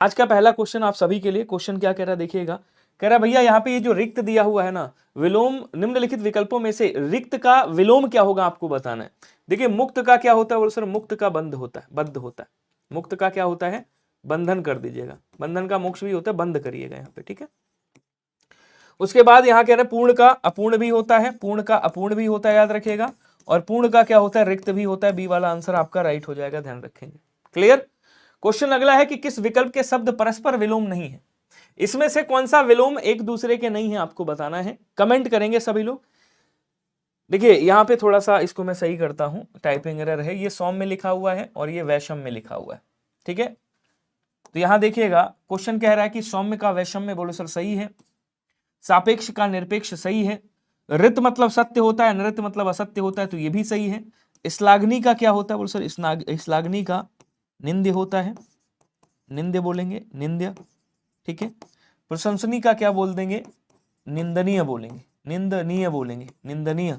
आज का पहला क्वेश्चन आप सभी के लिए, क्वेश्चन क्या कह रहा है देखिएगा। कह रहा है भैया यहाँ पे ये जो रिक्त दिया हुआ है ना, विलोम निम्नलिखित विकल्पों में से रिक्त का विलोम क्या होगा आपको बताना है। देखिए मुक्त का क्या होता है बोलो सर, मुक्त का बंध होता है, बद्ध होता है। मुक्त का क्या होता है, बंधन कर दीजिएगा, बंधन का मोक्ष भी होता है, बंद करिएगा यहाँ पे, ठीक है। उसके बाद यहाँ कह रहे हैं पूर्ण का अपूर्ण भी होता है, पूर्ण का अपूर्ण भी होता है, याद रखिएगा। और पूर्ण का क्या होता है, रिक्त भी होता है। बी वाला आंसर आपका राइट हो जाएगा, ध्यान रखेंगे। क्लियर। क्वेश्चन अगला है कि किस विकल्प के शब्द परस्पर विलोम नहीं है। इसमें से कौन सा विलोम एक दूसरे के नहीं है आपको बताना है, कमेंट करेंगे सभी लोग। देखिए यहां पे थोड़ा सा इसको मैं सही करता हूं, टाइपिंग एरर है, ये सौम्य में लिखा हुआ है और ये वैषम में लिखा हुआ है, ठीक है। तो यहां देखिएगा क्वेश्चन कह रहा है कि सौम्य का वैषम में, बोलो सर सही है। सापेक्ष का निरपेक्ष सही है। ऋत मतलब सत्य होता है, नृत्य मतलब असत्य होता है, तो ये भी सही है। श्लाघनी का क्या होता है बोलो सर, श्लाघनी का निंद्य होता है, निंद्य बोलेंगे, निंद्य, ठीक है। प्रशंसनीय का क्या बोल देंगे, निंदनीय बोलेंगे, निंदनीय बोलेंगे, निंदनीय,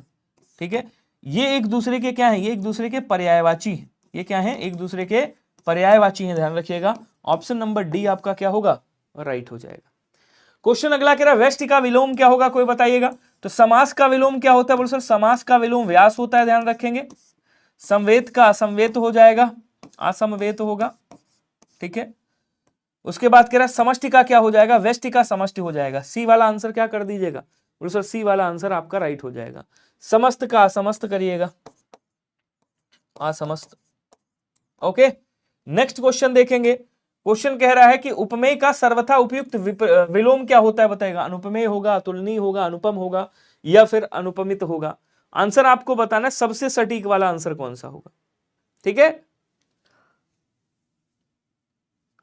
ठीक है। ये एक दूसरे के क्या है, ये एक दूसरे के पर्यायवाची है। ये क्या है, एक दूसरे के पर्यायवाची है, ध्यान रखिएगा। ऑप्शन नंबर डी आपका क्या होगा, राइट हो जाएगा। क्वेश्चन अगला कह रहा है व्यष्टि का विलोम क्या होगा, कोई बताइएगा। तो समास का विलोम क्या होता है बोलो सर, समास का विलोम व्यास होता है, ध्यान रखेंगे। समवेत का असमवेत हो जाएगा, असमवेत होगा, ठीक है। उसके बाद कह रहा है समष्टि का क्या हो जाएगा, व्यष्टि का समष्टि हो जाएगा। सी वाला आंसर क्या कर दीजिएगा बोलो सर, सी वाला आंसर आपका राइट हो जाएगा। समस्त का असमस्त करिएगा, असमस्त, ओके। नेक्स्ट क्वेश्चन देखेंगे। क्वेश्चन कह रहा है कि उपमेय का सर्वथा उपयुक्त विलोम क्या होता है बताएगा। अनुपमेय होगा, अतुलनीय होगा, अनुपम होगा, या फिर अनुपमित होगा। आंसर आपको बताना है, सबसे सटीक वाला आंसर कौन सा होगा, ठीक है।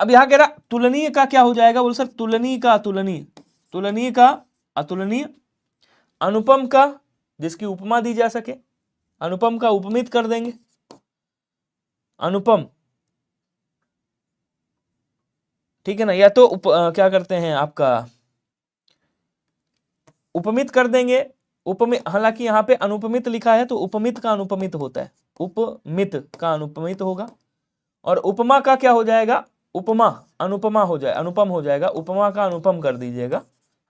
अब यहां कह रहा तुलनीय का क्या हो जाएगा बोल सर, तुलनीय का अतुलनीय, तुलनीय का अतुलनीय। अनुपम का जिसकी उपमा दी जा सके, अनुपम का उपमित कर देंगे, अनुपम, ठीक है ना। या तो क्या करते हैं आपका उपमित कर देंगे, उपमित, हालांकि यहां पे अनुपमित लिखा है तो उपमित का अनुपमित होता है, उपमित का अनुपमित होगा। और उपमा का क्या हो जाएगा, उपमा अनुपमा हो जाए, अनुपम हो जाएगा, उपमा का अनुपम कर दीजिएगा,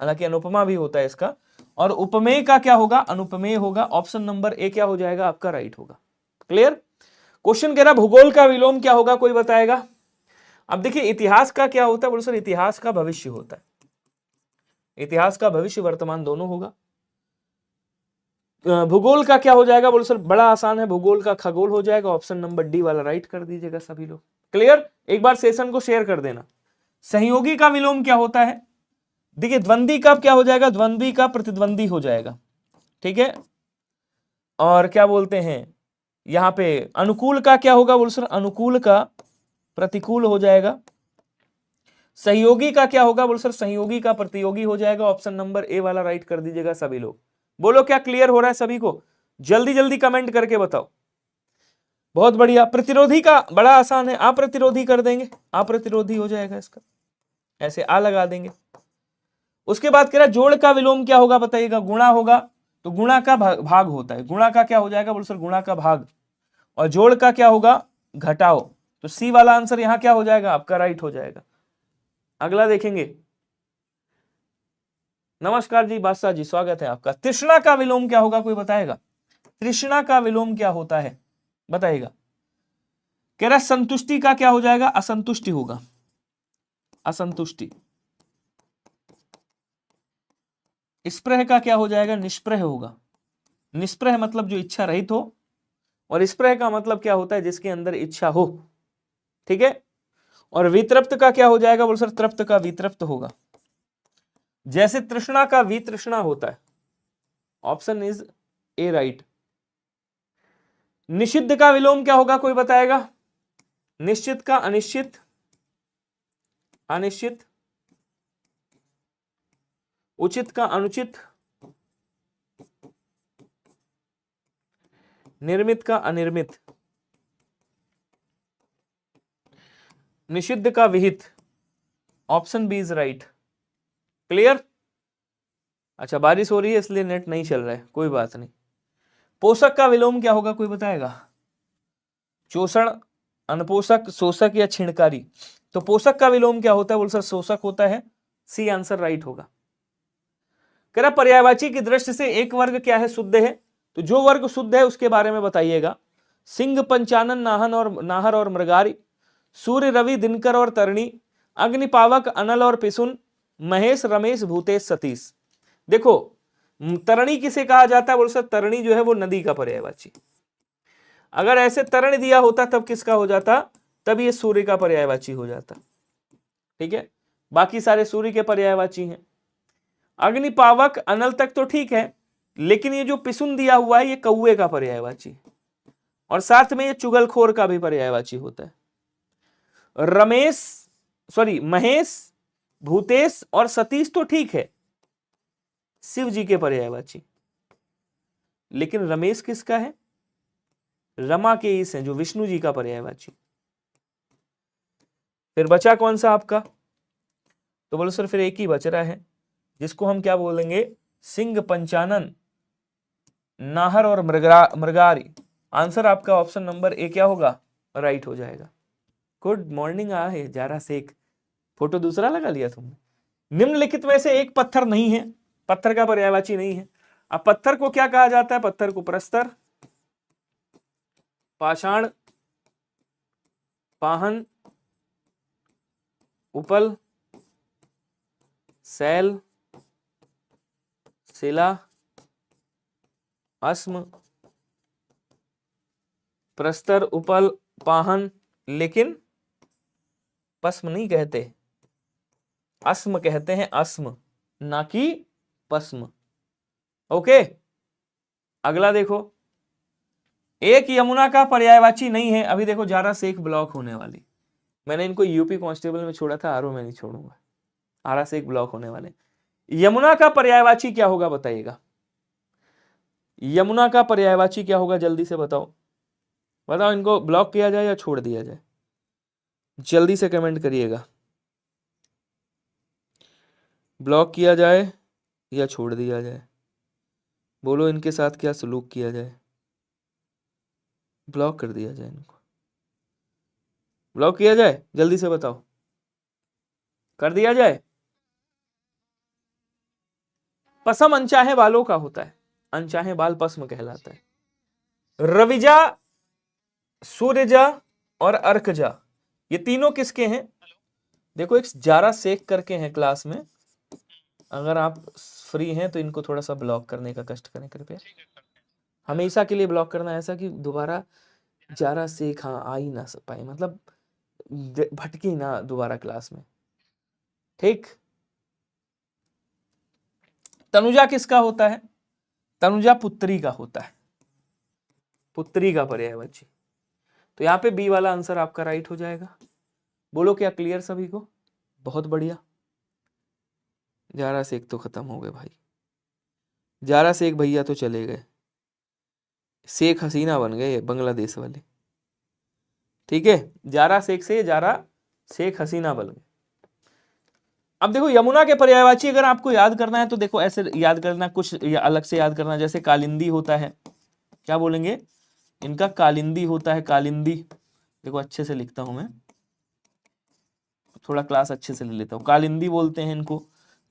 हालांकि अनुपमा भी होता है इसका। और उपमेय का क्या होगा, अनुपमेय होगा। ऑप्शन नंबर ए क्या हो जाएगा आपका राइट होगा। क्लियर। क्वेश्चन कह रहा भूगोल का विलोम क्या होगा, कोई बताएगा। अब देखिए इतिहास का क्या होता है बोलो सर, इतिहास का भविष्य होता है, इतिहास का भविष्य वर्तमान दोनों होगा। भूगोल का क्या हो जाएगा बोलो सर, बड़ा आसान है, भूगोल का खगोल हो जाएगा। ऑप्शन नंबर डी वाला राइट कर दीजिएगा सभी लोग। क्लियर। एक बार सेशन को शेयर कर देना। सहयोगी का विलोम क्या होता है, देखिए द्वंद्वी का क्या हो जाएगा, द्वंद्वी का प्रतिद्वंदी हो जाएगा, ठीक है। और क्या बोलते हैं यहां पे अनुकूल का क्या होगा बोलो सर, अनुकूल का प्रतिकूल हो जाएगा। सहयोगी का क्या होगा बोलो सर, सहयोगी का प्रतियोगी हो जाएगा। ऑप्शन नंबर ए वाला राइट कर दीजिएगा सभी लोग। बोलो क्या क्लियर हो रहा है सभी को, जल्दी जल्दी कमेंट करके बताओ। बहुत बढ़िया। प्रतिरोधी का बड़ा आसान है, अप्रतिरोधी कर देंगे, अप्रतिरोधी हो जाएगा इसका, ऐसे आ लगा देंगे। उसके बाद कह रहा जोड़ का विलोम क्या होगा बताइएगा, गुणा होगा, तो गुणा का भाग होता है, गुणा का क्या हो जाएगा बोलो सर, गुणा का भाग। और जोड़ का क्या होगा, घटाओ। तो सी वाला आंसर यहां क्या हो जाएगा आपका राइट हो जाएगा। अगला देखेंगे। नमस्कार जी बादशाह जी, स्वागत है आपका। तृष्णा का विलोम क्या होगा, कोई बताएगा। तृष्णा का विलोम क्या होता है बताइएगा। कह रहा संतुष्टि का क्या हो जाएगा, असंतुष्टि होगा, असंतुष्टि। स्प्रह का क्या हो जाएगा, निष्प्रह होगा। निष्प्रह मतलब जो इच्छा रहित हो, और स्प्रह का मतलब क्या होता है, जिसके अंदर इच्छा हो, ठीक है। और वितृप्त का क्या हो जाएगा बोल सर, तृप्त का वितृप्त होगा। जैसे तृष्णा का वितृष्णा होता है। Option is a right. निषिद्ध का विलोम क्या होगा, कोई बताएगा। निश्चित का अनिश्चित, अनिश्चित। उचित का अनुचित, निर्मित का अनिर्मित, निषिद्ध का विहित। Option B is right. Clear. अच्छा बारिश हो रही है इसलिए नेट नहीं चल रहा है, कोई बात नहीं। पोषक का विलोम क्या होगा, कोई बताएगा। चोषण, अनपोषक, शोषक या छिणकारी। तो पोषक का विलोम क्या होता है? बोल सर शोषक होता है। सी आंसर राइट होगा। कह रहा पर्यायवाची की दृष्टि से एक वर्ग क्या है? शुद्ध है। तो जो वर्ग शुद्ध है उसके बारे में बताइएगा। सिंह, पंचानन, नाहर और मृगारी, सूर्य, रवि, दिनकर और तरणी, अग्निपावक, अनल और पिसुन, महेश, रमेश, भूतेश, सतीश। देखो तरणी किसे कहा जाता है? बोल सर तरणी जो है वो नदी का पर्यायवाची। अगर ऐसे तरण दिया होता तब किसका हो जाता? तब ये सूर्य का पर्यायवाची हो जाता। ठीक है, बाकी सारे सूर्य के पर्यायवाची हैं। अग्निपावक, अनल तक तो ठीक है, लेकिन ये जो पिसुन दिया हुआ है ये कौवे का पर्यायवाची, और साथ में ये चुगलखोर का भी पर्यायवाची होता है। महेश, भूतेश और सतीश तो ठीक है, शिव जी के पर्यायवाची। लेकिन रमेश किसका है? रमा के ईश है, जो विष्णु जी का पर्यायवाची। फिर बचा कौन सा आपका? तो बोलो सर फिर एक ही बच रहा है, जिसको हम क्या बोलेंगे? सिंह, पंचानन, नाहर और मृगारी। आंसर आपका ऑप्शन नंबर ए क्या होगा? राइट हो जाएगा। गुड मॉर्निंग आहे जारा शेख। फोटो दूसरा लगा लिया तुमने। निम्नलिखित में से एक पत्थर नहीं है, पत्थर का पर्यायवाची नहीं है। अब पत्थर को क्या कहा जाता है? पत्थर को प्रस्तर, पाषाण, पाहन, उपल, शैल, शिला, अस्म, प्रस्तर, उपल, पाहन, लेकिन पस्म नहीं कहते, अस्म कहते हैं, अस्म ना कि पस्म। ओके, अगला देखो, एक यमुना का पर्यायवाची नहीं है। अभी देखो जारा शेख ब्लॉक होने वाली, मैंने इनको यूपी कांस्टेबल में छोड़ा था, आरओ में नहीं छोड़ूंगा। आरा शेख ब्लॉक होने वाले। यमुना का पर्यायवाची क्या होगा बताइएगा? यमुना का पर्यायवाची क्या होगा? जल्दी से बताओ, बताओ। इनको ब्लॉक किया जाए या छोड़ दिया जाए? जल्दी से कमेंट करिएगा, ब्लॉक किया जाए या छोड़ दिया जाए? बोलो इनके साथ क्या सलूक किया जाए? ब्लॉक कर दिया जाए इनको, ब्लॉक किया जाए? जल्दी से बताओ, कर दिया जाए? पसम अनचाहे बालों का होता है, अनचाहे बाल पस्म कहलाता है। रविजा, सूर्यजा और अर्कजा, ये तीनों किसके हैं? देखो एक जारा शेख करके हैं क्लास में, अगर आप फ्री हैं तो इनको थोड़ा सा ब्लॉक करने का कष्ट करें कृपया। हमेशा के लिए ब्लॉक करना, ऐसा कि दोबारा जारा शेख हाँ आ ही ना पाए, मतलब भटकी ना दोबारा क्लास में। ठीक, तनुजा किसका होता है? तनुजा पुत्री का होता है, पुत्री का पर्यायवाची। तो यहाँ पे बी वाला आंसर आपका राइट हो जाएगा। बोलो क्या क्लियर सभी को? बहुत बढ़िया। जारा शेख तो खत्म हो गए भाई, जारा शेख भैया तो चले गए, शेख हसीना बन गए बांग्लादेश वाले। ठीक है, जारा शेख से जारा शेख हसीना बन गए। अब देखो यमुना के पर्यायवाची अगर आपको याद करना है तो देखो ऐसे याद करना, कुछ अलग से याद करना। जैसे कालिंदी होता है, क्या बोलेंगे इनका? कालिंदी होता है, कालिंदी। देखो अच्छे से लिखता हूं मैं, थोड़ा क्लास अच्छे से ले लेता हूं। कालिंदी बोलते हैं इनको,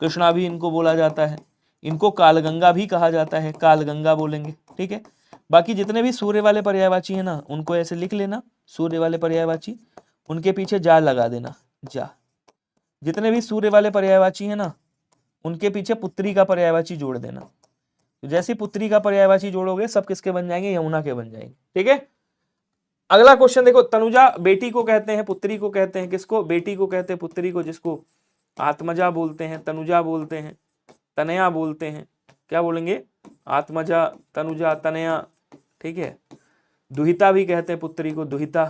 कृष्णा भी इनको बोला जाता है, इनको कालगंगा भी कहा जाता है, कालगंगा बोलेंगे। ठीक है, बाकी जितने भी सूर्य वाले पर्यायवाची है ना, उनको ऐसे लिख लेना, सूर्य वाले पर्यायवाची, उनके पीछे जा लगा देना, जा। जितने भी सूर्य वाले पर्यायवाची है ना, उनके पीछे पुत्री का पर्यायवाची जोड़ देना। तो जैसे पुत्री का पर्यायवाची जोड़ोगे सब किसके बन जाएंगे? यमुना के बन जाएंगे। ठीक है, अगला क्वेश्चन देखो, तनुजा बेटी को कहते हैं, पुत्री को कहते हैं किसको? बेटी को कहते हैं, पुत्री को जिसको आत्मजा बोलते हैं, तनुजा बोलते हैं, तनया बोलते हैं। क्या बोलेंगे? आत्मजा, तनुजा, तनया। ठीक है, दुहिता भी कहते हैं पुत्री को, दुहिता।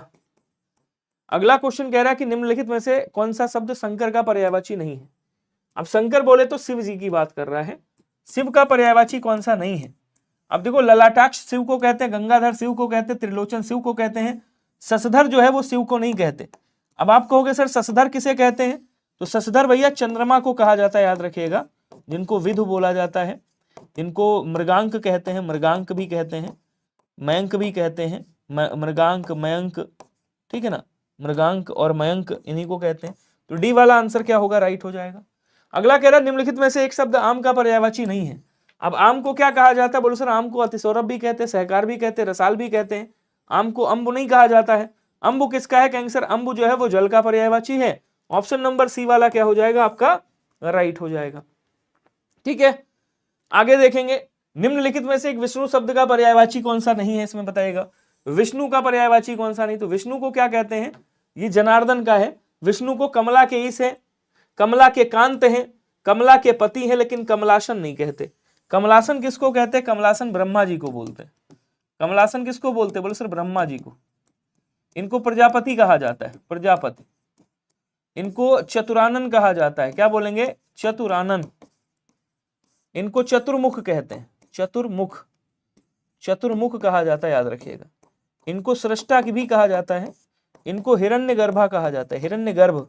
अगला क्वेश्चन कह रहा है कि निम्नलिखित में से कौन सा शब्द शंकर का पर्यायवाची नहीं है? अब शंकर बोले तो शिव जी की बात कर रहा है, शिव का पर्यायवाची कौन सा नहीं है? अब देखो ललाटाक्ष शिव को कहते हैं, गंगाधर शिव को कहते हैं, त्रिलोचन शिव को कहते हैं, शशधर जो है वो शिव को नहीं कहते। अब आप कहोगे सर शशधर किसे कहते हैं? तो शशधर भैया चंद्रमा को कहा जाता है, याद रखिएगा, जिनको विधु बोला जाता है, इनको मृगांक कहते हैं, मृगांक भी कहते हैं, मयंक भी कहते हैं, मृगांक, मयंक। ठीक है ना, मृगांक और मयंक इन्हीं को कहते हैं। तो डी वाला आंसर क्या होगा, राइट हो जाएगा। अगला कह रहा है निम्नलिखित में से एक शब्द आम का पर्यायवाची नहीं है। अब आम को क्या कहा जाता है, बोलो सर आम को अतिसौरभ भी कहते हैं, सहकार भी कहते हैं, रसाल भी कहते हैं। आम को अम्बु नहीं कहा जाता है। अम्बु किसका है, कहेंगे सर अम्बु जो है वो जल का पर्यायवाची है। ऑप्शन नंबर सी वाला क्या हो जाएगा आपका, राइट हो जाएगा। ठीक है, आगे देखेंगे निम्नलिखित में से एक विष्णु शब्द का पर्यायवाची कौन सा नहीं है, इसमें बताइएगा। विष्णु का पर्यायवाची कौन सा नहीं, तो विष्णु को क्या कहते हैं, ये जनार्दन का है। विष्णु को कमला के ईश है, कमला के कांत हैं, कमला के पति हैं, लेकिन कमलासन नहीं कहते। कमलासन किसको कहते हैं, कमलासन ब्रह्मा जी को बोलते हैं। कमलासन किसको बोलते हैं, बोले सर ब्रह्मा जी को। इनको प्रजापति कहा जाता है, प्रजापति। इनको चतुरानन कहा जाता है, क्या बोलेंगे, चतुरानन। इनको चतुर्मुख कहते हैं, चतुर्मुख, चतुर्मुख कहा जाता है, याद रखिएगा। इनको सृष्टा की भी कहा जाता है। इनको हिरण्यगर्भा कहा जाता है, हिरण्यगर्भ,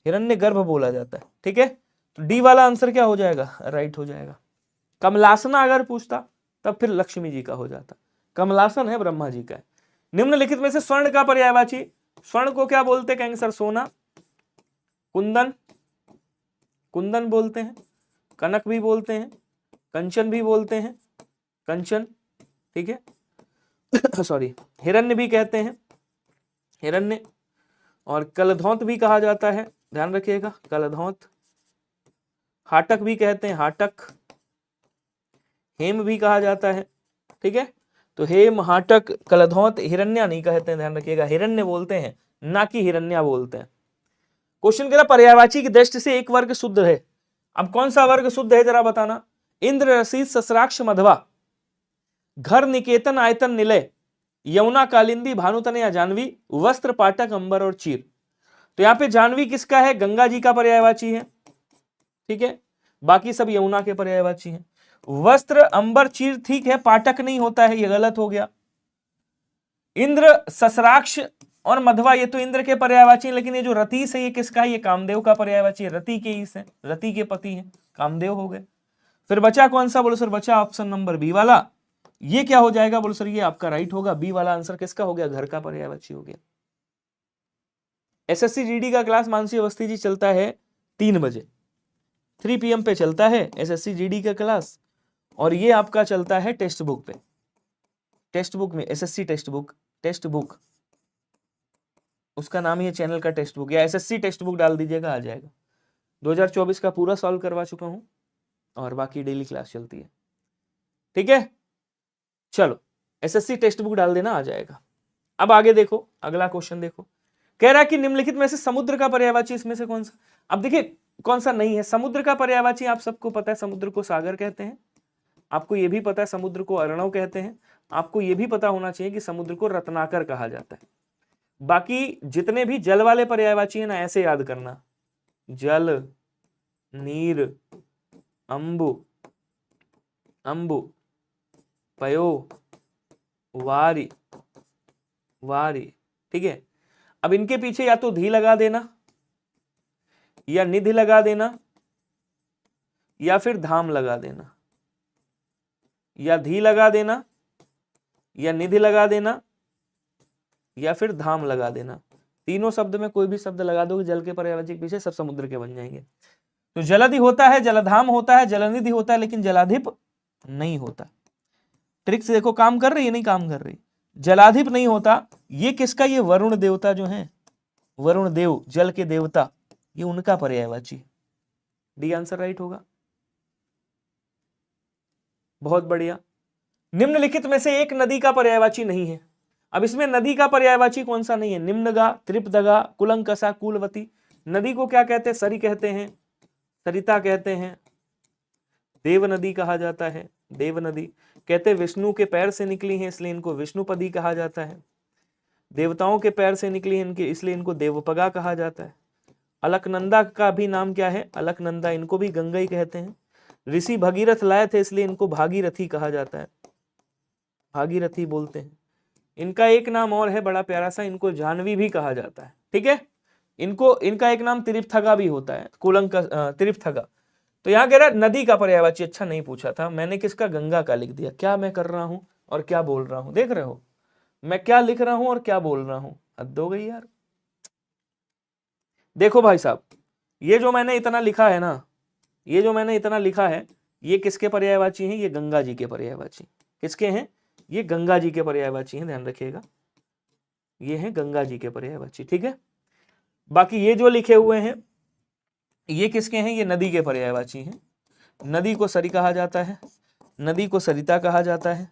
हिरण्यगर्भ बोला जाता है। ठीक है, तो डी वाला आंसर क्या हो जाएगा, राइट हो जाएगा। कमलासना अगर पूछता तब फिर लक्ष्मी जी का हो जाता, कमलासन है ब्रह्मा जी का है। निम्नलिखित में से स्वर्ण का पर्यायवाची, स्वर्ण को क्या बोलते हैं, कहेंगे सर सोना, कुंदन, कुंदन बोलते हैं, कनक भी बोलते हैं, कंचन भी बोलते हैं, कंचन। ठीक है सॉरी, हिरण्य भी कहते हैं, हिरण्य। और कलधौत भी कहा जाता है, ध्यान रखिएगा, कलधौत। हाटक भी कहते हैं, हाटक। हेम भी कहा जाता है। ठीक है, तो हेम, हाटक, कलधौत, हिरण्या नहीं कहते हैं, ध्यान रखिएगा, हिरण्य बोलते हैं, ना कि हिरण्या बोलते हैं। क्वेश्चन कह रहा पर्यायवाची की दृष्टि से एक वर्ग शुद्ध है। अब कौन सा वर्ग शुद्ध है जरा बताना। इंद्र, रसीद, ससराक्ष, मधवा, घर, निकेतन, आयतन, निलय, यमुना, कालिंदी, भानुतन या जानवी, वस्त्र, पाटक, अंबर और चीर। तो यहाँ पे जानवी किसका है, गंगा जी का पर्यायवाची है। ठीक है, बाकी सब यमुना के पर्यायवाची हैं। वस्त्र, अंबर, चीर ठीक है, पाटक नहीं होता है, ये गलत हो गया। इंद्र, ससराक्ष और मधवा ये तो इंद्र के पर्यायवाची हैं, लेकिन ये जो रतीश है ये किसका है, ये कामदेव का पर्यायवाची है। रति के ईश है, रति के पति है, कामदेव हो गए। फिर बचा कौन सा, बोलो सर बचा ऑप्शन नंबर बी वाला। ये क्या हो जाएगा, बोलो सर ये आपका राइट होगा। बी वाला आंसर किसका हो गया, घर का पर्यायवाची हो गया। एसएससी जीडी का क्लास मानसी अवस्थी जी चलता है 3 बजे, 3 PM पे चलता है एसएससी जीडी का क्लास। और ये आपका चलता है टेक्स्ट बुक पे, टेक्स्ट बुक में SSC text book, text book उसका नाम ही है चैनल का टेक्स्ट बुक, या एसएससी टेक्स्ट बुक डाल दीजिएगा, आ जाएगा। 2024 का पूरा सॉल्व करवा चुका हूं और बाकी डेली क्लास चलती है। ठीक है, चलो एसएससी टेक्स्ट बुक डाल देना, आ जाएगा। अब आगे देखो, अगला क्वेश्चन देखो, कह रहा है कि निम्नलिखित में से समुद्र का पर्यायवाची इसमें से कौन सा। अब देखिए कौन सा नहीं है समुद्र का पर्यायवाची, आप सबको पता है समुद्र को सागर कहते हैं, आपको यह भी पता है समुद्र को अर्णव कहते हैं, आपको यह भी पता होना चाहिए कि समुद्र को रत्नाकर कहा जाता है। बाकी जितने भी जल वाले पर्यायवाची है ना, ऐसे याद करना, जल, नीर, अंबु, अंबु, पयो, वारी, वारी। ठीक है, अब इनके पीछे या तो धी लगा देना, या निधि लगा देना, या फिर धाम लगा देना, या धी लगा देना, या निधि लगा देना, या फिर धाम लगा देना। तीनों शब्द में कोई भी शब्द लगा दो जल के पर्यायवाची के पीछे, सब समुद्र के बन जाएंगे। तो जलधि होता है, जलधाम होता है, जलनिधि होता है, लेकिन जलाधिप नहीं होता। ट्रिक्स देखो काम कर रही है, नहीं काम कर रही। जलाधिप नहीं होता, ये किसका, ये वरुण देवता जो है, वरुण देव जल के देवता, ये उनका पर्यायवाची। डी आंसर राइट होगा। बहुत बढ़िया। निम्नलिखित में से एक नदी का पर्यायवाची नहीं है। अब इसमें नदी का पर्यायवाची कौन सा नहीं है, निम्नगा, त्रिपदगा, कुलंकसा, कुलवती। नदी को क्या कहते हैं, सरी कहते हैं, सरिता कहते हैं, देव नदी कहा जाता है, देव नदी कहते विष्णु के पैर से निकली हैं इसलिए इनको विष्णुपदी कहा जाता है। देवताओं के पैर से निकली हैं इनके, इसलिए इनको देवपगा कहा जाता है। अलकनंदा का भी नाम क्या है, अलकनंदा, इनको भी गंगा ही कहते हैं। ऋषि भगीरथ लाए थे इसलिए इनको भागीरथी कहा जाता है, भागीरथी बोलते हैं। इनका एक नाम और है बड़ा प्यारा सा, इनको जानवी भी कहा जाता है। ठीक है, इनको इनका एक नाम त्रिपथगा भी होता है, कुलंक त्रिपथगा। तो यहाँ कह रहा है नदी का पर्यायवाची, अच्छा नहीं पूछा था मैंने, किसका, गंगा का लिख दिया। क्या मैं कर रहा हूं और क्या बोल रहा हूं, देख रहे हो मैं क्या लिख रहा हूं और क्या बोल रहा हूं, हद हो गई यार। देखो भाई साहब, ये जो मैंने इतना लिखा है ना, ये जो मैंने इतना लिखा है, ये किसके पर्यायवाची हैं? ये गंगा जी के पर्यायवाची। किसके हैं? ये गंगा जी के पर्यायवाची हैं, ध्यान रखिएगा, ये हैं गंगा जी के पर्यायवाची, ठीक है। बाकी ये जो लिखे हुए हैं ये किसके हैं? ये नदी के पर्यायवाची हैं। नदी को सरी कहा जाता है, नदी को सरिता कहा जाता है,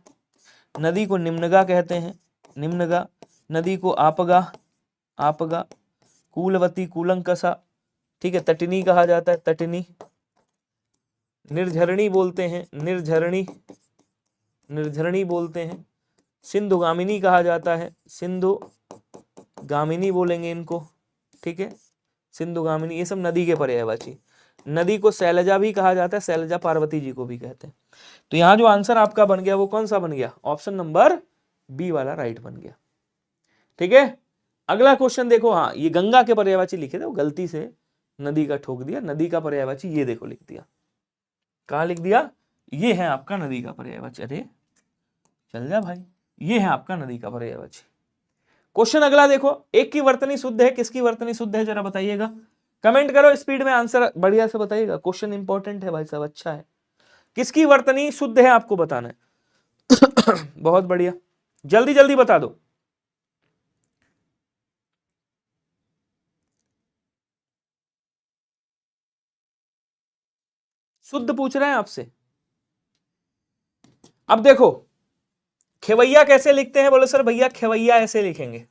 नदी को निम्नगा कहते हैं, निम्नगा, नदी को आपगा, आपगा, कूलवती, कूलंकसा, ठीक है, तटिनी कहा जाता है, तटिनी, निर्झरणी बोलते हैं, निर्झरणी, निर्झरणी बोलते हैं, सिंधुगामिनी कहा जाता है, सिंधुगामिनी बोलेंगे इनको, ठीक है, सिंधुगामिनी, ये सब नदी के पर्यायवाची। नदी को शैलजा भी कहा जाता है, शैलजा पार्वती जी को भी कहते हैं। तो यहां जो आंसर आपका बन गया वो कौन सा बन गया? ऑप्शन नंबर बी वाला राइट बन गया, ठीक है। अगला क्वेश्चन देखो, हाँ ये गंगा के पर्यायवाची लिखे थे, वो गलती से नदी का ठोक दिया, नदी का पर्यायवाची ये देखो लिख दिया, कहा लिख दिया? ये है आपका नदी का पर्यायवाची। अरे चल जा भाई, ये है आपका नदी का पर्यायवाची। क्वेश्चन अगला देखो, एक की वर्तनी शुद्ध है, किसकी वर्तनी शुद्ध है जरा बताइएगा, कमेंट करो स्पीड में, आंसर बढ़िया से बताइएगा, क्वेश्चन इंपॉर्टेंट है भाई साहब, अच्छा है। किसकी वर्तनी शुद्ध है आपको बताना है। बहुत बढ़िया, जल्दी जल्दी बता दो। शुद्ध पूछ रहे हैं आपसे। अब देखो खेवैया कैसे लिखते हैं, बोले सर भैया खेवैया ऐसे लिखेंगे,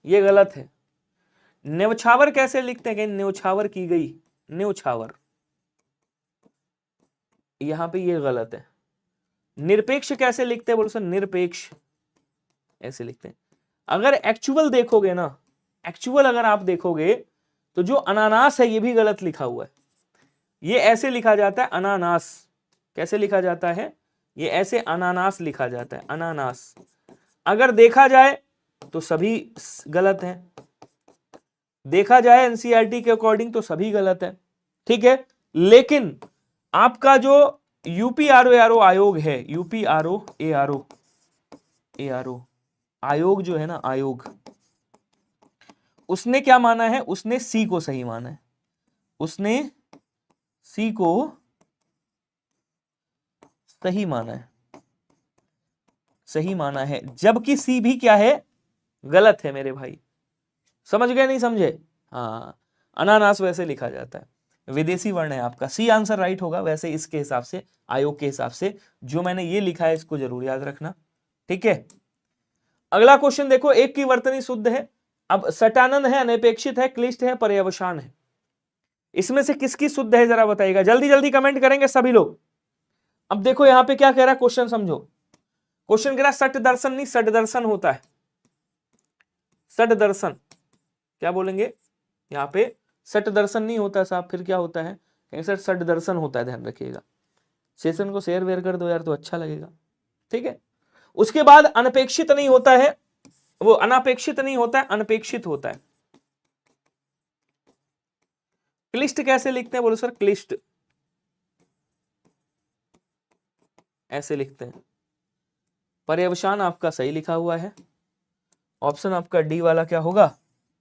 ये गलत है। न्यौछावर कैसे लिखते हैं? न्यौछावर की गई, न्यौछावर, यहां पे ये गलत है। निरपेक्ष कैसे लिखते हैं? बोलो सर निरपेक्ष ऐसे लिखते हैं। अगर एक्चुअल देखोगे ना, एक्चुअल अगर आप देखोगे तो जो अनानास है ये भी गलत लिखा हुआ है, ये ऐसे लिखा जाता है अनानास। कैसे लिखा जाता है? ये ऐसे अनानास लिखा जाता है, अनानास। अगर देखा जाए तो सभी गलत है, देखा जाए एनसीईआरटी के अकॉर्डिंग तो सभी गलत है, ठीक है। लेकिन आपका जो यूपीआरओ आयोग है, यूपीआरओ एआरओ आयोग जो है ना, आयोग, उसने क्या माना है? उसने सी को सही माना है, उसने सी को सही माना है, सही माना है, जबकि सी भी क्या है? गलत है मेरे भाई। समझ गए नहीं समझे? हाँ, अनानास वैसे लिखा जाता है, विदेशी वर्ण है आपका, सी आंसर राइट होगा। वैसे इसके हिसाब से, आयोग के हिसाब से जो मैंने ये लिखा है इसको जरूर याद रखना, ठीक है। अगला क्वेश्चन देखो, एक की वर्तनी शुद्ध है। अब सटानन है, अनपेक्षित है, क्लिष्ट है, पर्यवसान है, इसमें से किसकी शुद्ध है जरा बताइएगा, जल्दी जल्दी कमेंट करेंगे सभी लोग। अब देखो यहां पे क्या कह रहा है क्वेश्चन, समझो। क्वेश्चन कह रहा है सट दर्शन नहीं सट दर्शन होता है, सट दर्शन, क्या बोलेंगे यहाँ पे? सट दर्शन नहीं होता साहब, फिर क्या होता है? कहीं सर सट दर्शन होता है, ध्यान रखिएगा। सेशन को शेयर वेयर कर दो यार तो अच्छा लगेगा, ठीक है। उसके बाद अनपेक्षित नहीं होता है, वो अनापेक्षित नहीं होता है, अनपेक्षित होता है। क्लिष्ट कैसे लिखते हैं? बोलो सर क्लिष्ट ऐसे लिखते हैं। पर्यवसान आपका सही लिखा हुआ है, ऑप्शन आपका डी वाला क्या होगा?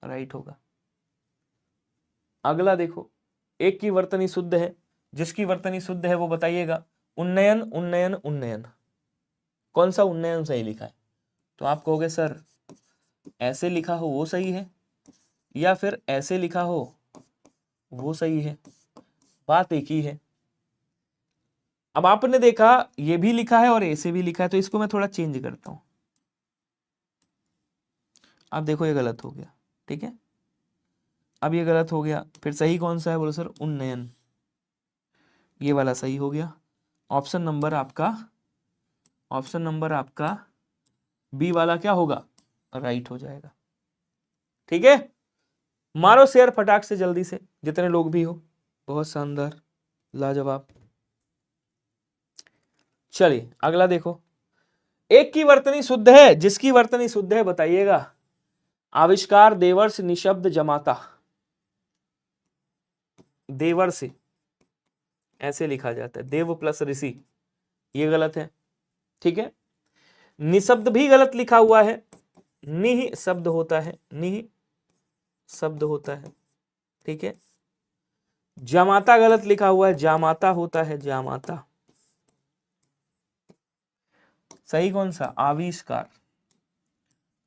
राइट होगा। अगला देखो, एक की वर्तनी शुद्ध है, जिसकी वर्तनी शुद्ध है वो बताइएगा। उन्नयन उन्नयन उन्नयन, कौन सा उन्नयन सही लिखा है? तो आप कहोगे सर ऐसे लिखा हो वो सही है, या फिर ऐसे लिखा हो वो सही है, बात एक ही है। अब आपने देखा ये भी लिखा है और ऐसे भी लिखा है, तो इसको मैं थोड़ा चेंज करता हूं। अब देखो ये गलत हो गया, ठीक है, अब ये गलत हो गया, फिर सही कौन सा है? बोलो सर उन्नयन, ये वाला सही हो गया। ऑप्शन नंबर आपका, ऑप्शन नंबर आपका बी वाला क्या होगा? राइट हो जाएगा, ठीक है। मारो शेयर फटाक से जल्दी से, जितने लोग भी हो। बहुत शानदार, लाजवाब। चलिए अगला देखो, एक की वर्तनी शुद्ध है, जिसकी वर्तनी शुद्ध है बताइएगा। आविष्कार देवर्ष निशब्द जमाता, देवर्ष ऐसे लिखा जाता है, देव प्लस ऋषि, ये गलत है, ठीक है। निशब्द भी गलत लिखा हुआ है, निह शब्द होता है, निह शब्द होता है। ठीक है, जामाता गलत लिखा हुआ है, जामाता होता है, जामाता। सही कौन सा? आविष्कार।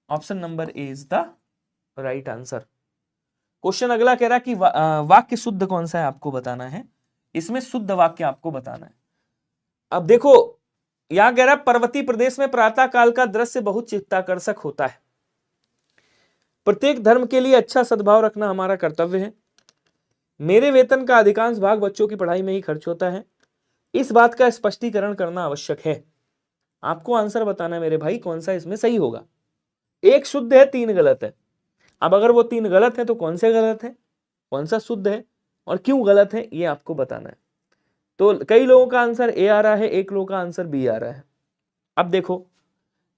Option number A is the right answer. Question अगला कह रहा कि वाक्य शुद्ध कौन सा है आपको बताना है। इसमें शुद्ध वाक्य आपको बताना है। अब देखो यहां कह रहा है पर्वतीय प्रदेश में प्रातः काल का दृश्य बहुत चित्ताकर्षक होता है। प्रत्येक धर्म के लिए अच्छा सद्भाव रखना हमारा कर्तव्य है। मेरे वेतन का अधिकांश भाग बच्चों की पढ़ाई में ही खर्च होता है। इस बात का स्पष्टीकरण करना आवश्यक है। आपको आंसर बताना है मेरे भाई, कौन सा इसमें सही होगा। एक शुद्ध है, तीन गलत है। अब अगर वो तीन गलत है तो कौन से गलत है, कौन सा शुद्ध है और क्यों गलत है, ये आपको बताना है। तो कई लोगों का आंसर ए आ रहा है, एक लोगों का आंसर बी आ रहा है। अब देखो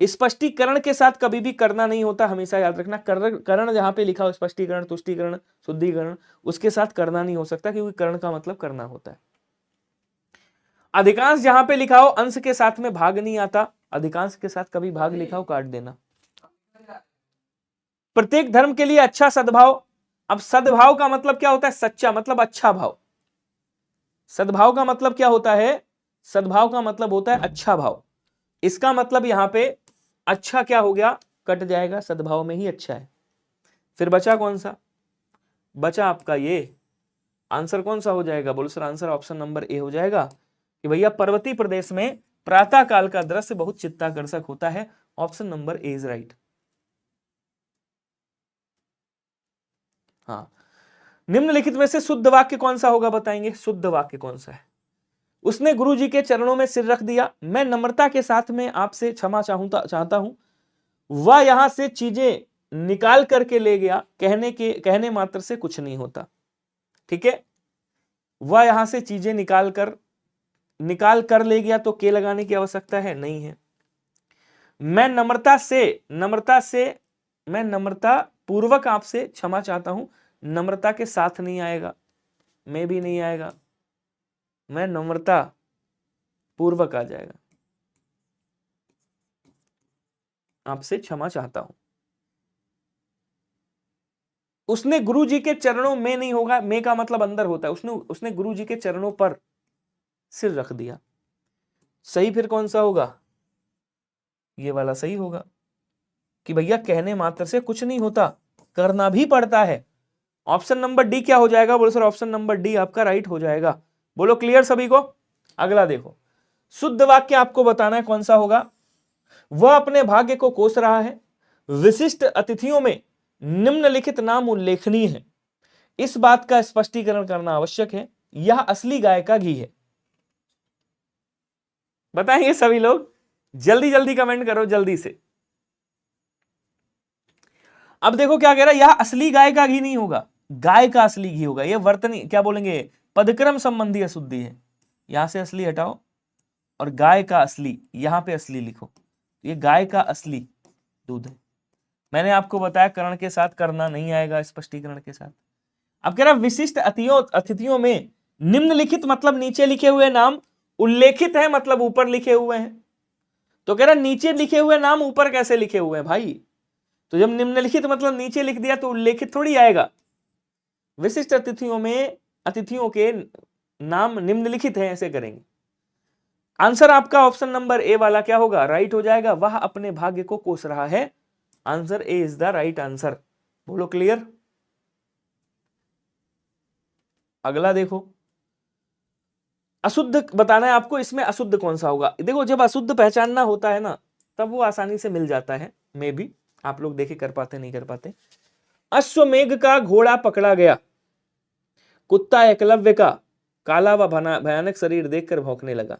स्पष्टीकरण के साथ कभी भी करना नहीं होता, हमेशा याद रखना। करण जहां पे लिखा हो स्पष्टीकरण, तुष्टीकरण, शुद्धिकरण, उसके साथ करना नहीं हो सकता, क्योंकि करण का मतलब करना होता है। अधिकांश जहां पे लिखा हो अंश के साथ में भाग नहीं आता, अधिकांश के साथ कभी भाग लिखा हो काट देना। प्रत्येक धर्म के लिए अच्छा सद्भाव। अब सद्भाव का मतलब क्या होता है? सच्चा, मतलब अच्छा भाव। सद्भाव का मतलब क्या होता है? सद्भाव का मतलब होता है अच्छा भाव। इसका मतलब यहां पे अच्छा क्या हो गया? कट जाएगा, सद्भाव में ही अच्छा है। फिर बचा कौन सा? बचा आपका ये आंसर कौन सा हो जाएगा? बोलो sir answer option number A हो जाएगा कि भैया पर्वतीय प्रदेश में प्रातः काल का दृश्य बहुत चित्ताकर्षक होता है। Option number A is right. हाँ, निम्नलिखित में से शुद्ध वाक्य कौन सा होगा बताएंगे? शुद्ध वाक्य कौन सा है? उसने गुरु जी के चरणों में सिर रख दिया। मैं नम्रता के साथ में आपसे क्षमा चाहता हूं। वह यहां से चीजें निकाल करके ले गया, कहने मात्र से कुछ नहीं होता। ठीक है, वह यहां से चीजें निकाल कर ले गया, तो के लगाने की आवश्यकता है नहीं है। मैं नम्रता पूर्वक आपसे क्षमा चाहता हूं। नम्रता के साथ नहीं आएगा, मैं भी नहीं आएगा, मैं नम्रता पूर्वक आ जाएगा। आपसे क्षमा चाहता हूं। उसने गुरु जी के चरणों में नहीं होगा, में का मतलब अंदर होता है। उसने गुरु जी के चरणों पर सिर रख दिया। सही फिर कौन सा होगा? ये वाला सही होगा कि भैया कहने मात्र से कुछ नहीं होता, करना भी पड़ता है। ऑप्शन नंबर डी क्या हो जाएगा? बोलो सर ऑप्शन नंबर डी आपका राइट हो जाएगा। बोलो क्लियर सभी को। अगला देखो, शुद्ध वाक्य आपको बताना है कौन सा होगा। वह अपने भाग्य को कोस रहा है। विशिष्ट अतिथियों में निम्नलिखित नाम उल्लेखनीय है। इस बात का स्पष्टीकरण करना आवश्यक है। यह असली गाय का घी है। बताएंगे सभी लोग? जल्दी जल्दी कमेंट करो जल्दी से। अब देखो क्या कह रहा है, यह असली गाय का घी नहीं होगा, गाय का असली घी होगा। यह वर्तनी क्या बोलेंगे, पदक्रम संबंधी अशुद्धि है। यहां से असली हटाओ और गाय का असली, यहां पे असली लिखो। ये गाय का असली दूध है। मैंने आपको बताया करण के साथ करना नहीं आएगा, स्पष्टीकरण के साथ। अब कह रहा विशिष्ट अतिथियों में निम्नलिखित मतलब नीचे लिखे हुए नाम उल्लेखित है, मतलब ऊपर लिखे हुए हैं। तो कह रहा नीचे लिखे हुए नाम ऊपर कैसे लिखे हुए हैं भाई? तो जब निम्नलिखित मतलब नीचे लिख दिया तो उल्लेखित थोड़ी आएगा। विशिष्ट अतिथियों के नाम निम्नलिखित है, ऐसे करेंगे। आंसर आपका ऑप्शन नंबर ए वाला क्या होगा? राइट हो जाएगा। वह अपने भाग्य को कोस रहा है। Answer A is the right answer. बोलो क्लियर। अगला देखो, अशुद्ध बताना है आपको। इसमें अशुद्ध कौन सा होगा? देखो जब अशुद्ध पहचानना होता है ना, तब वो आसानी से मिल जाता है। मे भी आप लोग देखे कर पाते नहीं कर पाते। अश्वमेघ का घोड़ा पकड़ा गया। कुत्ता एकलव्य का काला व भयानक शरीर देखकर भौंकने लगा।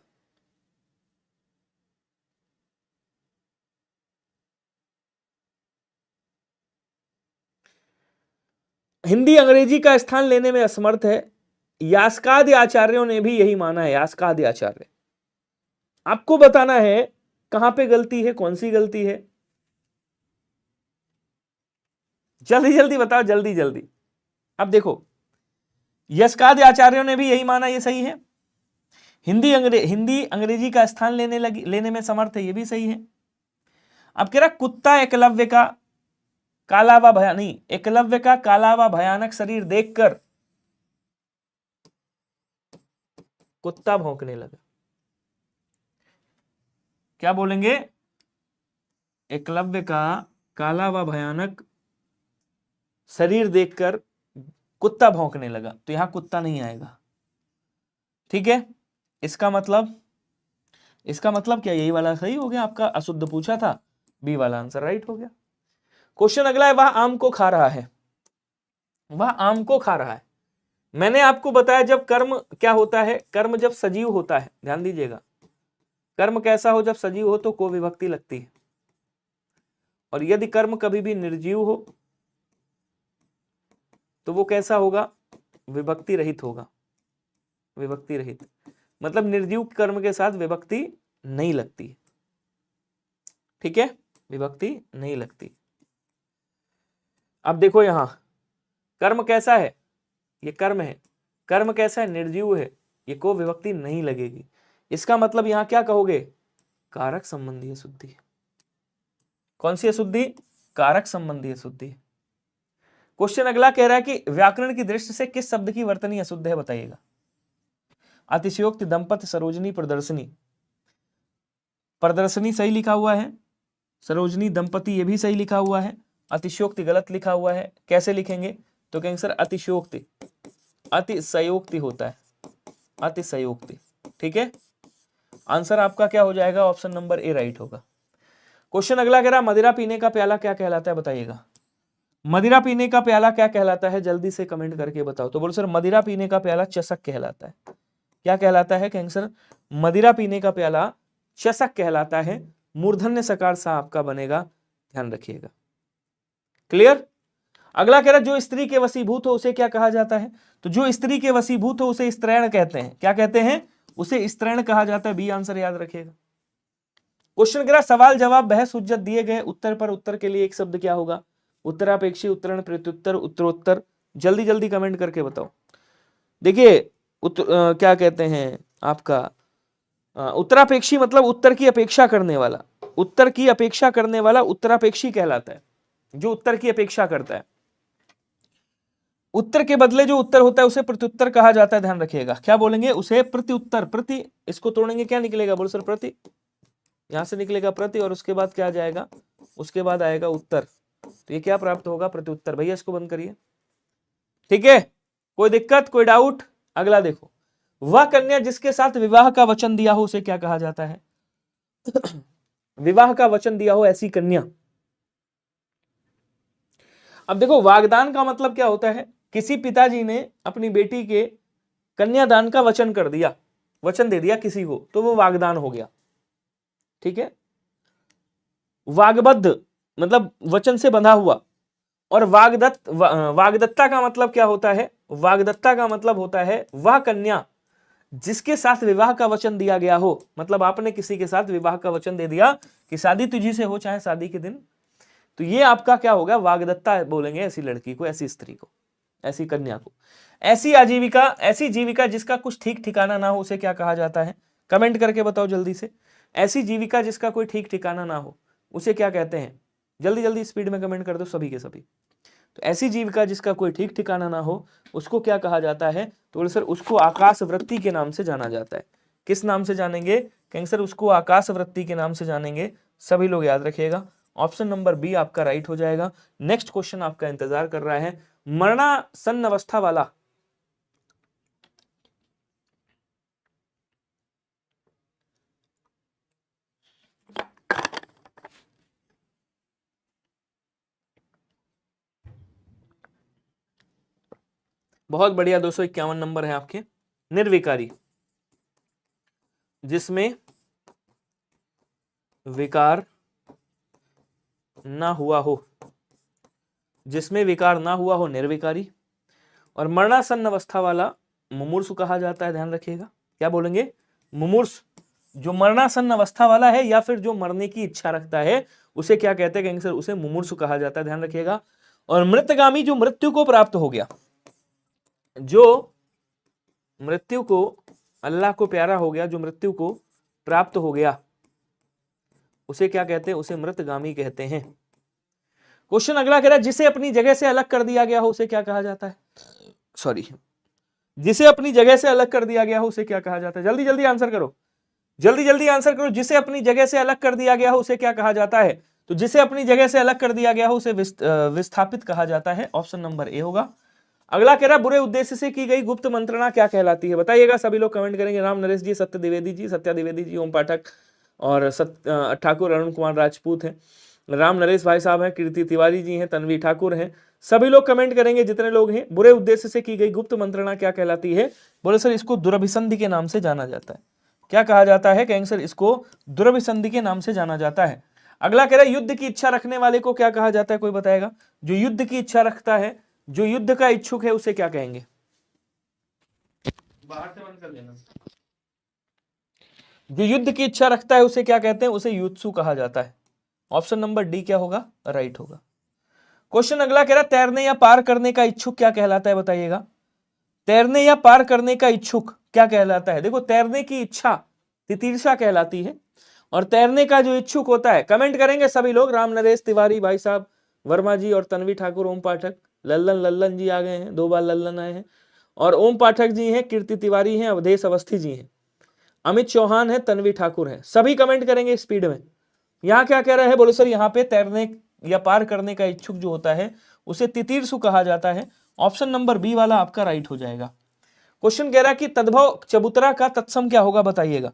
हिंदी अंग्रेजी का स्थान लेने में असमर्थ है। यास्कादि आचार्यों ने भी यही माना है। यास्कादि आचार्य, आपको बताना है कहां पे गलती है, कौन सी गलती है। जल्दी जल्दी बताओ, जल्दी जल्दी। अब देखो यास्कादि आचार्यों ने भी यही माना, ये सही है। हिंदी अंग्रेजी का स्थान लेने में समर्थ है, ये भी सही है। अब कह रहा कुत्ता एकलव्य का काला व भयानक नहीं, एकलव्य का काला व भयानक शरीर देखकर कुत्ता भौंकने लगा। क्या बोलेंगे? एकलव्य का काला व भयानक शरीर देखकर कुत्ता भौंकने लगा, तो यहां कुत्ता नहीं आएगा। ठीक है, इसका मतलब क्या? यही वाला सही हो गया आपका, अशुद्ध पूछा था, बी वाला आंसर राइट हो गया। क्वेश्चन अगला है, वह आम को खा रहा है। वह आम को खा रहा है। मैंने आपको बताया जब कर्म क्या होता है, कर्म जब सजीव होता है, ध्यान दीजिएगा, कर्म कैसा हो? जब सजीव हो तो को विभक्ति लगती है, और यदि कर्म कभी भी निर्जीव हो तो वो कैसा होगा? विभक्ति रहित होगा। विभक्ति रहित मतलब निर्जीव कर्म के साथ विभक्ति नहीं लगती है। ठीक है, विभक्ति नहीं लगती। अब देखो यहां कर्म कैसा है? ये कर्म है, कर्म कैसा है? निर्जीव है, ये को विभक्ति नहीं लगेगी। इसका मतलब यहां क्या कहोगे? कारक संबंधी अशुद्धि। कौन सी अशुद्धि? कारक संबंधी अशुद्धि। क्वेश्चन अगला कह रहा है कि व्याकरण की दृष्टि से किस शब्द की वर्तनी अशुद्ध है, बताइएगा। अतिशयोक्ति, दंपति, सरोजनी, प्रदर्शनी। प्रदर्शनी सही लिखा हुआ है, सरोजनी, दंपति ये भी सही लिखा हुआ है, अतिशयोक्ति गलत लिखा हुआ है। कैसे लिखेंगे? तो कहेंगे सर अतिशयोक्ति, अतिशयोक्ति होता है, अतिशयोक्ति। ठीक है, आंसर आपका क्या हो जाएगा? ऑप्शन नंबर ए राइट होगा। क्वेश्चन अगला कह रहा मदिरा पीने का प्याला क्या कहलाता है, बताइएगा। मदिरा पीने का प्याला क्या कहलाता है? जल्दी से कमेंट करके बताओ। तो बोलो सर मदिरा पीने का प्याला चषक कहलाता है। क्या कहलाता है? कहेंगे सर मदिरा पीने का प्याला चषक कहलाता है। मूर्धन्य सकार सा आपका बनेगा, ध्यान रखिएगा। क्लियर? अगला कह रहा जो स्त्री के वशीभूत हो उसे क्या कहा जाता है? तो जो स्त्री के वशीभूत हो उसे स्त्रैण कहते हैं। क्या कहते हैं? उसे स्त्रैण कहा जाता है। बी आंसर याद रखिएगा। क्वेश्चन कह रहा सवाल जवाब बहस हुज्जत दिए गए उत्तर पर उत्तर के लिए एक शब्द क्या होगा? उत्तरापेक्षी, उत्तरण, प्रत्युत्तर, उत्तरोत्तर। जल्दी जल्दी कमेंट करके बताओ। देखिए क्या कहते हैं आपका उत्तरापेक्षी मतलब उत्तर की अपेक्षा करने वाला, उत्तर की अपेक्षा करने वाला उत्तरापेक्षी कहलाता है, जो उत्तर की अपेक्षा करता है। उत्तर के बदले जो उत्तर होता है उसे प्रत्युत्तर कहा जाता है, ध्यान रखिएगा। क्या बोलेंगे? उसे प्रत्युत्तर। प्रति इसको तोड़ेंगे क्या निकलेगा? बोलो सर प्रति, यहां से निकलेगा प्रति और उसके बाद क्या आ जाएगा? उसके बाद आएगा उत्तर, तो ये क्या प्राप्त होगा? प्रत्युत्तर। भैया इसको बंद करिए। ठीक है, कोई दिक्कत, कोई डाउट? अगला देखो, वह कन्या जिसके साथ विवाह का वचन दिया हो उसे क्या कहा जाता है? विवाह का वचन दिया हो ऐसी कन्या। अब देखो वागदान का मतलब क्या होता है? किसी पिताजी ने अपनी बेटी के कन्यादान का वचन कर दिया, वचन दे दिया किसी को, तो वो वागदान हो गया। ठीक है, वागबद्ध मतलब वचन से बंधा हुआ। और वागदत्ता का मतलब क्या होता है? वागदत्ता का मतलब होता है वह कन्या जिसके साथ विवाह का वचन दिया गया हो। मतलब आपने किसी के साथ विवाह का वचन दे दिया कि शादी तुझी से हो, चाहे शादी के दिन, तो ये आपका क्या होगा? वागदत्ता बोलेंगे ऐसी लड़की को, ऐसी स्त्री को, ऐसी कन्या को। ऐसी आजीविका, ऐसी जीविका जिसका कुछ ठीक ठिकाना ना हो उसे क्या कहा जाता है? कमेंट करके बताओ जल्दी से। ऐसी जीविका जिसका कोई ठीक ठिकाना ना हो उसे क्या कहते हैं? जल्दी जल्दी स्पीड में कमेंट कर दो सभी के सभी। तो ऐसी जीविका जिसका कोई ठीक ठिकाना ना हो उसको क्या कहा जाता है? तो सर उसको आकाश वृत्ति के नाम से जाना जाता है। किस नाम से जानेंगे? कहेंगे सर उसको आकाश वृत्ति के नाम से जानेंगे। सभी लोग याद रखिएगा, ऑप्शन नंबर बी आपका राइट हो जाएगा। नेक्स्ट क्वेश्चन आपका इंतजार कर रहा है, मरणासन्न अवस्था वाला बहुत बढ़िया 251 नंबर है आपके। निर्विकारी, जिसमें विकार ना हुआ हो, जिसमें विकार ना हुआ हो निर्विकारी। और मरणासन्न अवस्था वाला मुमूर्षु कहा जाता है, ध्यान रखिएगा। क्या बोलेंगे? मुमूर्ष, जो मरणासन्न अवस्था वाला है या फिर जो मरने की इच्छा रखता है उसे क्या कहते हैं? सर उसे मुमूर्षु कहा जाता है, ध्यान रखिएगा। और मृतगामी, जो मृत्यु को प्राप्त हो गया, जो मृत्यु को, अल्लाह को प्यारा हो गया, जो मृत्यु को प्राप्त हो गया उसे क्या कहते हैं? उसे मृतगामी कहते हैं। क्वेश्चन अगला कह रहा है जिसे अपनी जगह से अलग कर दिया गया हो उसे क्या कहा जाता है? सॉरी, जिसे अपनी जगह से अलग कर दिया गया हो उसे क्या कहा जाता है? जल्दी जल्दी आंसर करो, जल्दी जल्दी आंसर करो। जिसे अपनी जगह से अलग कर दिया गया हो उसे क्या कहा जाता है? तो जिसे अपनी जगह से अलग कर दिया गया हो उसे विस्थापित कहा जाता है। ऑप्शन नंबर ए होगा। अगला कह रहा है बुरे उद्देश्य से की गई गुप्त मंत्रणा क्या कहलाती है? बताइएगा, सभी लोग कमेंट करेंगे। राम नरेश जी, सत्य द्विवेदी जी, सत्या द्विवेदी जी, ओम पाठक और ठाकुर अरुण कुमार राजपूत हैं, राम नरेश भाई साहब हैं, कीर्ति तिवारी जी हैं, तन्वी ठाकुर हैं, सभी लोग कमेंट करेंगे जितने लोग हैं। बुरे उद्देश्य से की गई गुप्त मंत्रणा क्या कहलाती है? बोले सर इसको दुरभिसंधि के नाम से जाना जाता है। क्या कहा जाता है? कहेंगे सर इसको दुरभिसंधि के नाम से जाना जाता है। अगला कह रहा है युद्ध की इच्छा रखने वाले को क्या कहा जाता है? कोई बताएगा? जो युद्ध की इच्छा रखता है, जो युद्ध का इच्छुक है उसे क्या कहेंगे? बाहर से बंद कर लेना। जो युद्ध की इच्छा रखता है उसे क्या कहते हैं? उसे युत्सु कहा जाता है। ऑप्शन नंबर डी क्या होगा? राइट होगा। क्वेश्चन अगला कह रहा है तैरने या पार करने का इच्छुक क्या कहलाता है? बताइएगा, तैरने या पार करने का इच्छुक क्या कहलाता है? देखो, तैरने की इच्छा तितीर्षा कहलाती है और तैरने का जो इच्छुक होता है, कमेंट करेंगे सभी लोग। राम नरेश तिवारी भाई साहब, वर्मा जी और तन्वी ठाकुर, ओम पाठक, लल्लन जी आ गए हैं, 2 बार लल्लन आए हैं, और ओम पाठक जी हैं, कीर्ति तिवारी हैं, अवधेश अवस्थी जी हैं, अमित चौहान है, तन्वी ठाकुर है, सभी कमेंट करेंगे स्पीड में। यहाँ क्या कह रहे हैं? बोलो सर यहाँ पे तैरने या पार करने का इच्छुक जो होता है उसे तितीर्षु कहा जाता है। ऑप्शन नंबर बी वाला आपका राइट हो जाएगा। क्वेश्चन कह रहा है कि तद्भव चबूतरा का तत्सम क्या होगा? बताइएगा,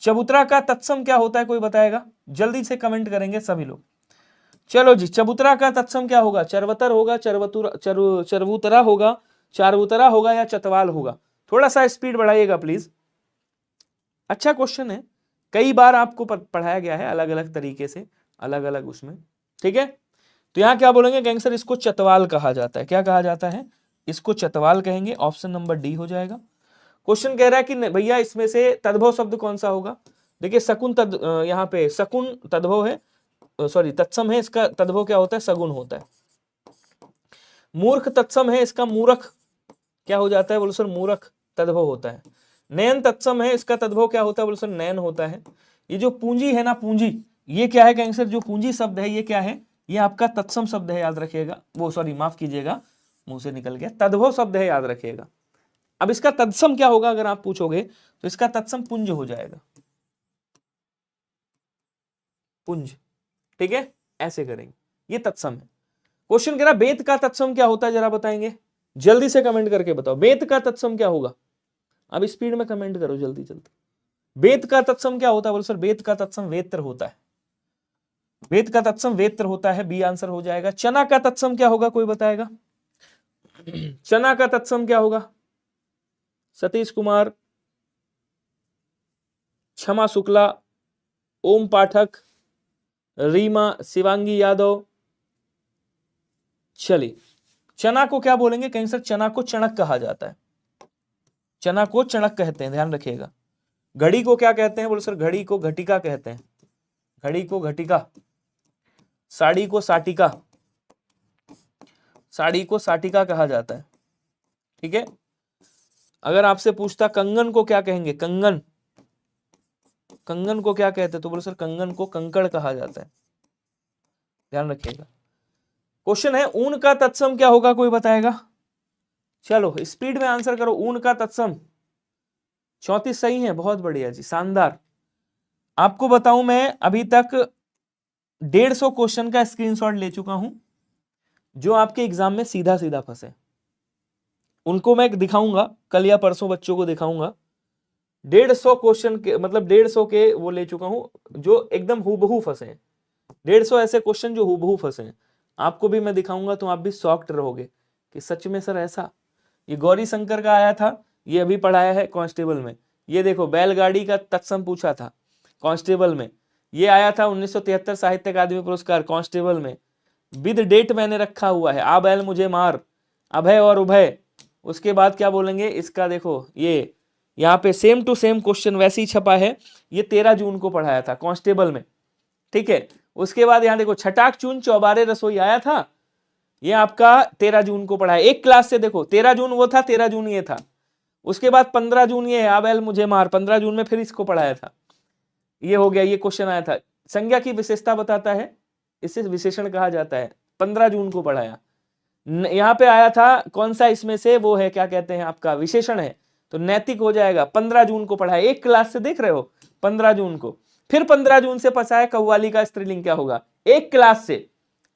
चबूतरा का तत्सम क्या होता है? कोई बताएगा? जल्दी से कमेंट करेंगे सभी लोग। चलो जी, चबूतरा का तत्सम क्या होगा? चरवतर होगा, चरवुतरा होगा, चारवुतरा होगा या चतवाल होगा? थोड़ा सा स्पीड बढ़ाइएगा प्लीज। अच्छा क्वेश्चन है, कई बार आपको पढ़ाया गया है अलग अलग तरीके से, अलग अलग उसमें, ठीक है। तो यहाँ क्या बोलेंगे? गैंगसर इसको चतवाल कहा जाता है। क्या कहा जाता है? इसको चतवाल कहेंगे। ऑप्शन नंबर डी हो जाएगा। क्वेश्चन कह रहा है कि भैया इसमें से तद्भव शब्द कौन सा होगा? देखिए शकुन यहाँ पे शकुन तद्भव है, सॉरी तत्सम है, इसका तद्भव क्या होता है? सगुन होता है। मूर्ख तत्सम है, इसका मूर्ख क्या हो जाता है? बोलो सर मूर्ख तद्भव होता है। नयन तत्सम है, इसका तद्भव क्या होता है? बोलो सर नयन होता है। ये जो पूंजी है ना, पूंजी, ये क्या है गैंगसर? जो पूंजी शब्द है ये क्या है? ये आपका तत्सम शब्द है, याद रखिएगा। वो सॉरी माफ कीजिएगा, मुंह से निकल गया, तद्भव शब्द है, याद रखिएगा। अब इसका तत्सम क्या होगा अगर आप पूछोगे तो इसका तत्सम पुंज हो जाएगा, पुंज, ठीक है, ऐसे करेंगे, ये तत्सम है। क्वेश्चन कह रहा बेत का तत्सम क्या होता है? जरा बताएंगे, जल्दी से कमेंट करके बताओ, बेत का तत्सम क्या होगा? अब स्पीड में कमेंट करो जल्दी जल्दी। बेत का तत्सम क्या होता है? बोलो सर बेत का तत्सम वेत्र होता है। वेद का तत्सम वेत्र होता है, बी आंसर हो जाएगा। चना का तत्सम क्या होगा? कोई बताएगा? चना का तत्सम क्या होगा? सतीश कुमार, क्षमा शुक्ला, ओम पाठक, रीमा, शिवांगी यादव। चलिए, चना को क्या बोलेंगे? कहीं सर चना को चणक कहा जाता है। चना को चणक कहते हैं, ध्यान रखिएगा। घड़ी को क्या कहते हैं? बोलो सर घड़ी को घटिका कहते हैं, घड़ी को घटिका। साड़ी को साटिका, साड़ी को साटिका कहा जाता है, ठीक है। अगर आपसे पूछता कंगन को क्या कहेंगे? कंगन, कंगन को क्या कहते हैं? तो बोलो सर कंगन को कंकड़ कहा जाता है, ध्यान रखिएगा। क्वेश्चन है ऊन का तत्सम क्या होगा? कोई बताएगा? चलो स्पीड में आंसर करो। ऊन का तत्सम 34 सही है, बहुत बढ़िया जी, शानदार। आपको बताऊं मैं अभी तक 150 क्वेश्चन का स्क्रीनशॉट ले चुका हूं जो आपके एग्जाम में सीधा सीधा फंसे। उनको मैं दिखाऊंगा कल या परसों, बच्चों को दिखाऊंगा। 150 क्वेश्चन के मतलब 150 के वो ले चुका हूं जो एकदम हूबहू फंसे हैं। 150 ऐसे क्वेश्चन जो हूबहू फंसे हैं, आपको भी मैं दिखाऊंगा तो आप भी शॉक्ड रहोगे कि सच में सर ऐसा। ये गौरी शंकर का आया था, ये अभी पढ़ाया है कांस्टेबल में। ये देखो बैलगाड़ी का तत्सम पूछा था कांस्टेबल में। ये आया था 1973 साहित्य अकादमी पुरस्कार कांस्टेबल में, विद डेट मैंने रखा हुआ है। आ बैल मुझे मार, अभय और उभय। उसके बाद क्या बोलेंगे इसका? देखो ये यहाँ पे सेम टू सेम क्वेश्चन वैसे ही छपा है। ये 13 जून को पढ़ाया था कांस्टेबल में, ठीक है। उसके बाद यहाँ देखो छटाक चून चौबारे रसोई आया था, ये आपका 13 जून को पढ़ाया एक क्लास से। देखो 13 जून वो था, 13 जून ये था। उसके बाद 15 जून ये है, आ बैल मुझे मार, 15 जून में फिर इसको पढ़ाया था। ये हो गया, ये क्वेश्चन आया था। संज्ञा की विशेषता बताता है, इसे विशेषण कहा जाता है। 15 जून को पढ़ाया। यहाँ पे आया था कौन सा इसमें से, वो है क्या कहते हैं आपका विशेषण है, तो नैतिक हो जाएगा। 15 जून को पढ़ाया, एक क्लास से, देख रहे हो 15 जून को। फिर 15 जून से फंसाया कव्वाली का स्त्रीलिंग क्या होगा, एक क्लास से,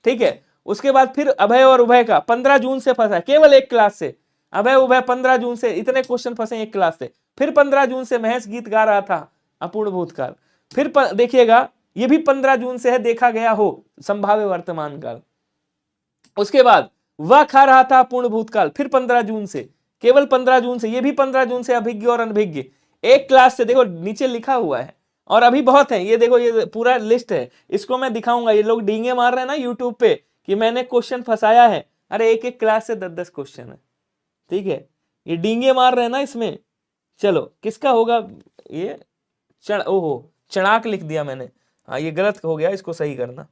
ठीक है। उसके बाद फिर अभय और उभय का 15 जून से फंसा, केवल एक क्लास से, अभय उभय 15 जून से, इतने क्वेश्चन फंसे एक क्लास से। फिर 15 जून से महेश गीत गा रहा था, अपूर्ण भूतकाल। फिर देखिएगा ये भी 15 जून से है, देखा गया हो, संभाव्य वर्तमान काल। उसके बाद वह खा रहा था पूर्ण भूतकाल, फिर 15 जून से, केवल 15 जून से, ये भी 15 जून से, अभिज्ञ और अनभिज्ञ, एक क्लास से, देखो नीचे लिखा हुआ है। और अभी बहुत है, ये देखो ये पूरा लिस्ट है, इसको मैं दिखाऊंगा। ये लोग डींगे मार रहे हैं ना यूट्यूब पे कि मैंने क्वेश्चन फंसाया है, अरे एक एक क्लास से 10-10 क्वेश्चन है, ठीक है। ये डींगे मार रहे हैं ना इसमें। चलो किसका होगा ये, ओहो चणाक लिख दिया मैंने, हाँ ये गलत हो गया, इसको सही करना।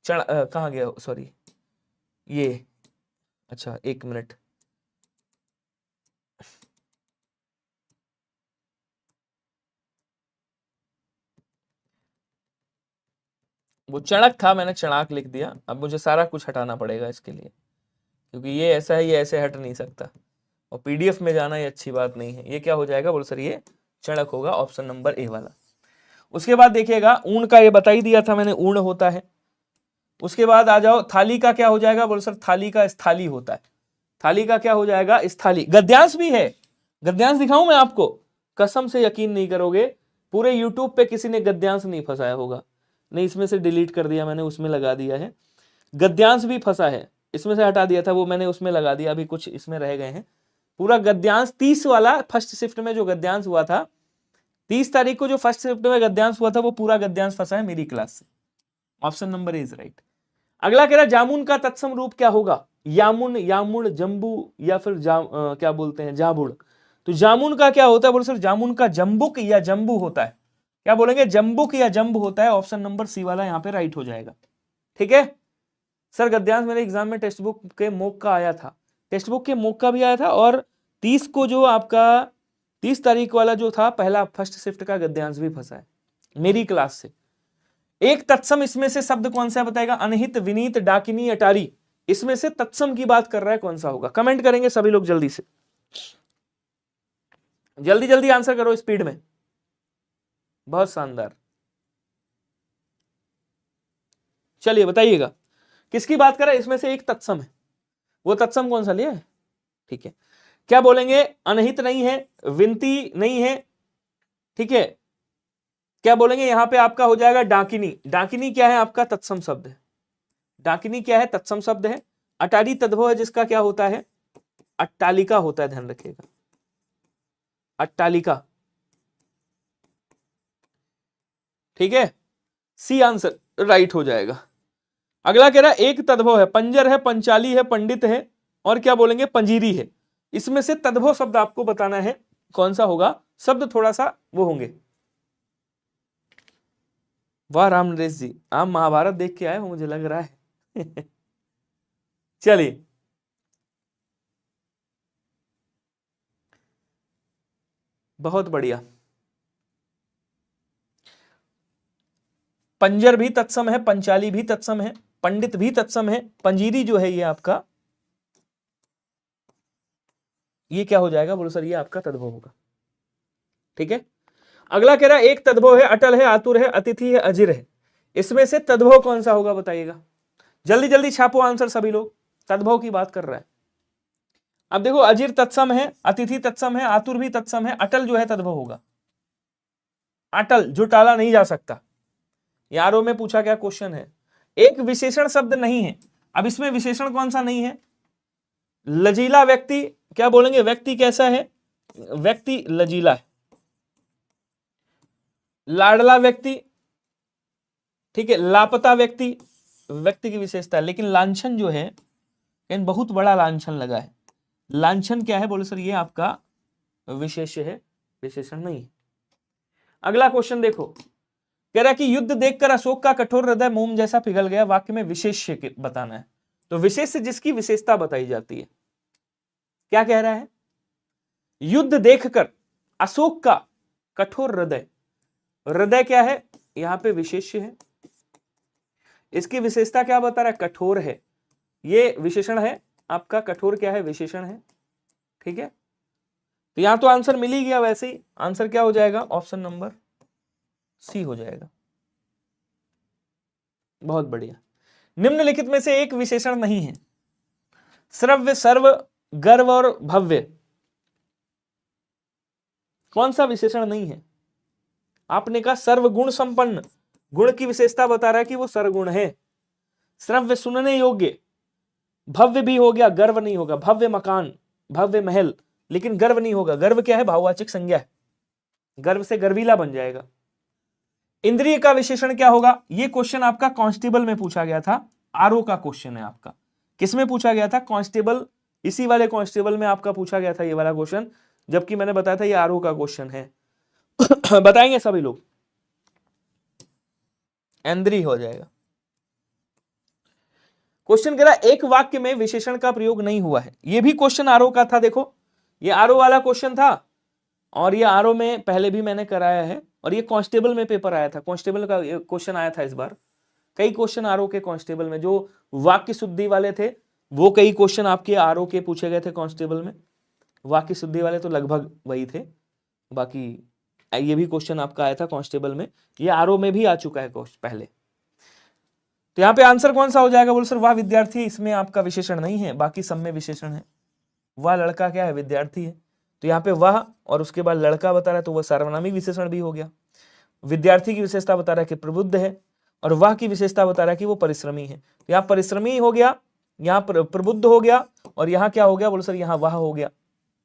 कहाँ गया, सॉरी ये, अच्छा 1 मिनट, वो चणक था, मैंने चणाक लिख दिया। अब मुझे सारा कुछ हटाना पड़ेगा इसके लिए, क्योंकि ये ऐसा है, ये ऐसे हट नहीं सकता, और पीडीएफ में जाना ये अच्छी बात नहीं है। ये क्या हो जाएगा बोल सर, ये चणक होगा, ऑप्शन नंबर ए वाला। उसके बाद देखिएगा ऊन का, ये बता ही दिया था मैंने, ऊन होता है। उसके बाद आ जाओ थाली का क्या हो जाएगा बोल सर, थाली का स्थाली होता है। थाली का क्या हो जाएगा, स्थाली। गद्यांश भी है, गद्यांश दिखाऊं मैं आपको, कसम से यकीन नहीं करोगे, पूरे यूट्यूब पे किसी ने गद्यांश नहीं फंसाया होगा। नहीं, इसमें से डिलीट कर दिया मैंने, उसमें लगा दिया है। गद्यांश भी फंसा है, इसमें से हटा दिया था वो मैंने, उसमें लगा दिया, अभी कुछ इसमें रह गए हैं। पूरा गद्यांश 30 वाला फर्स्ट शिफ्ट में जो गद्यांश हुआ था, 30 तारीख को जो फर्स्ट शिफ्ट में गद्यांश हुआ था, वो पूरा गद्यांश फंसा है मेरी क्लास से। Option number is right. अगला कह रहा जामुन का तत्सम रूप क्या होगा, यामुन, यामुड़, जम्बू, या फिर क्या बोलते हैं, जाबुड़। तो जामुन का क्या होता है बोले सर, जामुन का जम्बुक या जम्बू होता है। क्या बोलेंगे, जम्बुक या जम्ब होता है। ऑप्शन नंबर सी वाला यहाँ पे राइट हो जाएगा, ठीक है। सर गद्यांश मेरे एग्जाम में टेक्स्ट बुक के मोक का आया था, टेक्स्ट बुक के मोक का भी आया था, और 30 को जो आपका 30 तारीख वाला जो था पहला फर्स्ट शिफ्ट का गद्यांश भी फंसा है मेरी क्लास से। एक तत्सम इसमें से शब्द कौन सा बताएगा, अनहित, विनीत, डाकिनी, अटारी, इसमें से तत्सम की बात कर रहा है, कौन सा होगा। कमेंट करेंगे सभी लोग जल्दी से, जल्दी जल्दी आंसर करो स्पीड में, बहुत शानदार। चलिए बताइएगा किसकी बात कर रहा है, इसमें से एक तत्सम है, वो तत्सम कौन सा लिया है, ठीक है। क्या बोलेंगे, अनहित नहीं है, विनती नहीं है, ठीक है। क्या बोलेंगे, यहां पे आपका हो जाएगा डाकिनी। डाकिनी क्या है, आपका तत्सम शब्द है। डाकिनी क्या है, तत्सम शब्द है। अटारी तद्भव है, जिसका क्या होता है, अट्टालिका होता है, ध्यान रखिएगा, अट्टालिका, ठीक है। सी आंसर राइट हो जाएगा। अगला कह रहा है एक तद्भव है, पंजर है, पंचाली है, पंडित है, और क्या बोलेंगे, पंजीरी है। इसमें से तद्भव शब्द आपको बताना है कौन सा होगा। शब्द थोड़ा सा वो होंगे। वाह राम नरेश जी, आप महाभारत देख के आए हो मुझे लग रहा है। चलिए बहुत बढ़िया। पंजर भी तत्सम है, पंचाली भी तत्सम है, पंडित भी तत्सम है, पंजीरी जो है ये आपका, ये क्या हो जाएगा बोलो सर, ये आपका तद्भव होगा, ठीक है। अगला कह रहा है एक तद्भव है, अटल है, आतुर है, अतिथि है, अजिर है। इसमें से तद्भव कौन सा होगा बताइएगा, जल्दी जल्दी छापो आंसर सभी लोग, तद्भव की बात कर रहा है। अब देखो अजिर तत्सम है, अतिथि तत्सम है, आतुर भी तत्सम है, अटल जो है तद्भव होगा। अटल जो टाला नहीं जा सकता। यारों में पूछा क्या क्वेश्चन है, एक विशेषण शब्द नहीं है। अब इसमें विशेषण कौन सा नहीं है, लजीला व्यक्ति, क्या बोलेंगे, व्यक्ति कैसा है, व्यक्ति लजीला है। लाडला व्यक्ति, ठीक है। लापता व्यक्ति, व्यक्ति की विशेषता है, लेकिन लांछन जो है, बहुत बड़ा लांछन लगा है। लांछन क्या है बोले सर, ये आपका विशेष्य है, विशेषण नहीं है। अगला क्वेश्चन देखो, कह रहा है कि युद्ध देखकर अशोक का कठोर हृदय मोम जैसा पिघल गया, वाक्य में विशेष्य बताना है। तो विशेष्य जिसकी विशेषता बताई जाती है, क्या कह रहा है, युद्ध देखकर अशोक का कठोर हृदय, हृदय क्या है, यहां पे विशेष्य है। इसकी विशेषता क्या बता रहा है? कठोर है, ये विशेषण है आपका। कठोर क्या है? विशेषण है। ठीक है, तो यहां तो आंसर मिल ही गया। वैसे ही आंसर क्या हो जाएगा? ऑप्शन नंबर सी हो जाएगा। बहुत बढ़िया। निम्नलिखित में से एक विशेषण नहीं है। श्रव्य, सर्व, गर्व और भव्य, कौन सा विशेषण नहीं है? आपने कहा सर्वगुण संपन्न, गुण की विशेषता बता रहा है कि वो सर्वगुण है। श्रव्य सुनने योग्य, भव्य भी हो गया, गर्व नहीं होगा। भव्य मकान, भव्य महल, लेकिन गर्व नहीं होगा। गर्व क्या है? भाववाचक संज्ञा है, गर्व से गर्वीला बन जाएगा। इंद्रिय का विशेषण क्या होगा? ये क्वेश्चन आपका कांस्टेबल में पूछा गया था, आरओ का क्वेश्चन है आपका। किसमें पूछा गया था? कांस्टेबल, इसी वाले कांस्टेबल में आपका पूछा गया था ये वाला क्वेश्चन, जबकि मैंने बताया था ये आरओ का क्वेश्चन है। बताएंगे सभी लोग? इंद्रिय हो जाएगा। क्वेश्चन कह रहा है एक वाक्य में विशेषण का प्रयोग नहीं हुआ है। ये भी क्वेश्चन आरओ का था। देखो, ये आरओ वाला क्वेश्चन था, और ये आरओ में पहले भी मैंने कराया है, और ये कांस्टेबल में पेपर आया था, कांस्टेबल का क्वेश्चन आया था इस बार। कई क्वेश्चन आरओ के कांस्टेबल में जो वाक्य शुद्धि वाले थे, वो कई क्वेश्चन आपके आरओ के पूछे गए थे कांस्टेबल में। वाक्य शुद्धि वाले तो लगभग वही थे, बाकी ये भी क्वेश्चन आपका आया था कांस्टेबल में। ये आरओ में भी आ चुका है क्वेश्चन पहले। तो यहाँ पे आंसर कौन सा हो जाएगा? बोल सर वह विद्यार्थी, इसमें आपका विशेषण नहीं है, बाकी सब में विशेषण है। वह लड़का क्या है? विद्यार्थी है। तो यहाँ पे वह और उसके बाद लड़का बता रहा है, तो वह सार्वनामिक विशेषण भी हो गया। विद्यार्थी की विशेषता बता रहा है कि प्रबुद्ध है, और वह की विशेषता बता रहा है कि वो परिश्रमी है। तो यहाँ परिश्रमी हो गया, यहाँ प्रबुद्ध हो गया, और यहाँ क्या हो गया? बोलो सर यहाँ वह हो गया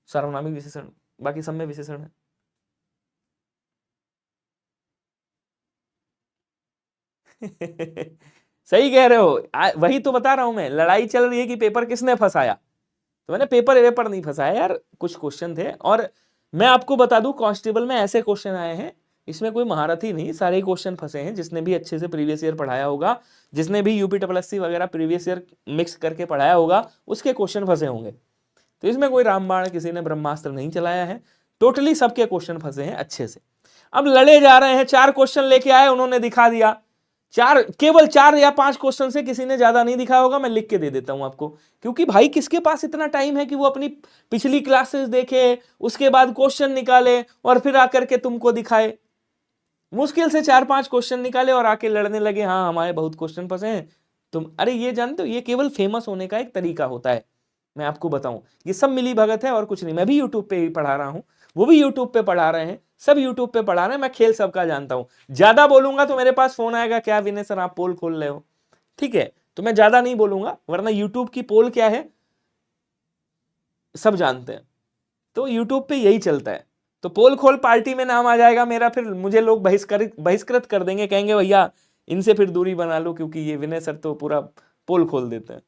सार्वनामिक विशेषण, बाकी सब में विशेषण है। सही कह रहे हो, वही तो बता रहा हूं मैं। लड़ाई चल रही है कि पेपर किसने फंसाया, तो मैंने पेपर नहीं फंसाया यार, कुछ क्वेश्चन थे। और मैं आपको बता दूं, कांस्टेबल में ऐसे क्वेश्चन आए हैं, इसमें कोई महारत ही नहीं, सारे क्वेश्चन फंसे हैं। जिसने भी अच्छे से प्रीवियस ईयर पढ़ाया होगा, जिसने भी यूपीएससी वगैरह प्रीवियस ईयर मिक्स करके पढ़ाया होगा, उसके क्वेश्चन फंसे होंगे। तो इसमें कोई रामबाण, किसी ने ब्रह्मास्त्र नहीं चलाया है, टोटली सबके क्वेश्चन फंसे हैं अच्छे से। अब लड़े जा रहे हैं, 4 क्वेश्चन लेके आए, उन्होंने दिखा दिया। केवल 4 या 5 क्वेश्चन से, किसी ने ज्यादा नहीं दिखाया होगा, मैं लिख के दे देता हूं आपको। क्योंकि भाई किसके पास इतना टाइम है कि वो अपनी पिछली क्लासेस देखे, उसके बाद क्वेश्चन निकाले और फिर आकर के तुमको दिखाए। मुश्किल से 4-5 क्वेश्चन निकाले और आके लड़ने लगे, हाँ हमारे बहुत क्वेश्चन फंसे हैं तुम। अरे ये जानते हो, ये केवल फेमस होने का एक तरीका होता है। मैं आपको बताऊं, ये सब मिली भगत है और कुछ नहीं। मैं भी यूट्यूब पे ही पढ़ा रहा हूं, वो भी यूट्यूब पे पढ़ा रहे हैं, सब यूट्यूब पे पढ़ा रहे हैं। मैं खेल सबका जानता हूं। ज्यादा बोलूंगा तो मेरे पास फोन आएगा, क्या विनय सर आप पोल खोल रहे हो? ठीक है, तो मैं ज्यादा नहीं बोलूंगा, वरना यूट्यूब की पोल क्या है सब जानते हैं। तो यूट्यूब पे यही चलता है। तो पोल खोल पार्टी में नाम आ जाएगा मेरा, फिर मुझे लोग बहिष्कृत कर देंगे, कहेंगे भैया इनसे फिर दूरी बना लो, क्योंकि ये विनय सर तो पूरा पोल खोल देते हैं।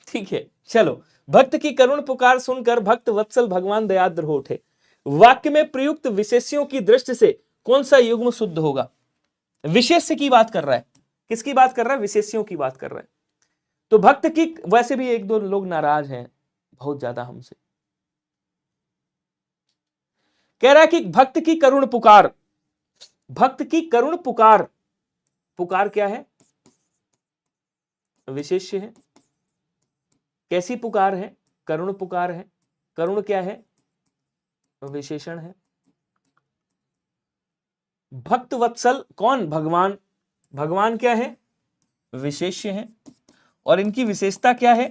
ठीक है, चलो। भक्त की करुण पुकार सुनकर भक्त वत्सल भगवान दयाद्र हो उठे। वाक्य में प्रयुक्त विशेष्यों की दृष्टि से कौन सा युग्म शुद्ध होगा? विशेष्य की बात कर रहा है। किसकी बात कर रहा है? विशेष्यों की बात कर रहा है। तो भक्त की, वैसे भी 1-2 लोग नाराज हैं बहुत ज्यादा हमसे। कह रहा है कि भक्त की करुण पुकार, भक्त की करुण पुकार, पुकार क्या है? विशेष्य है। कैसी पुकार है? करुण पुकार है। करुण क्या है? विशेषण है। भक्त वत्सल कौन? भगवान। भगवान क्या है? विशेष्य है। और इनकी विशेषता क्या है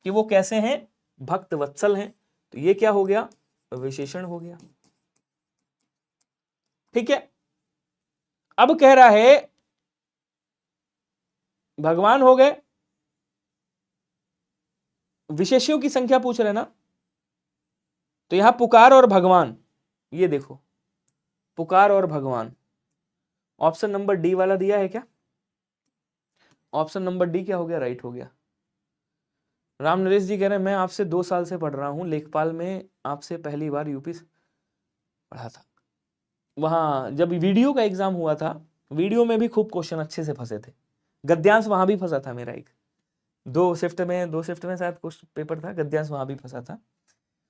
कि वो कैसे हैं? भक्त वत्सल हैं। तो ये क्या हो गया? विशेषण हो गया। ठीक है, अब कह रहा है भगवान हो गए, विशेष्यों की संख्या पूछ रहे ना, तो यहां पुकार और भगवान, ये देखो पुकार और भगवान। ऑप्शन नंबर डी वाला दिया है क्या? ऑप्शन नंबर डी क्या हो गया? राइट हो गया। राम नरेश जी कह रहे हैं मैं आपसे 2 साल से पढ़ रहा हूं, लेखपाल में आपसे पहली बार यूपी पढ़ा था। वहां जब वीडियो का एग्जाम हुआ था, वीडियो में भी खूब क्वेश्चन अच्छे से फंसे थे। गद्यांश वहां भी फंसा था मेरा, एक 2 शिफ्ट में शायद कुछ पेपर था, गद्यांश वहां भी फंसा था।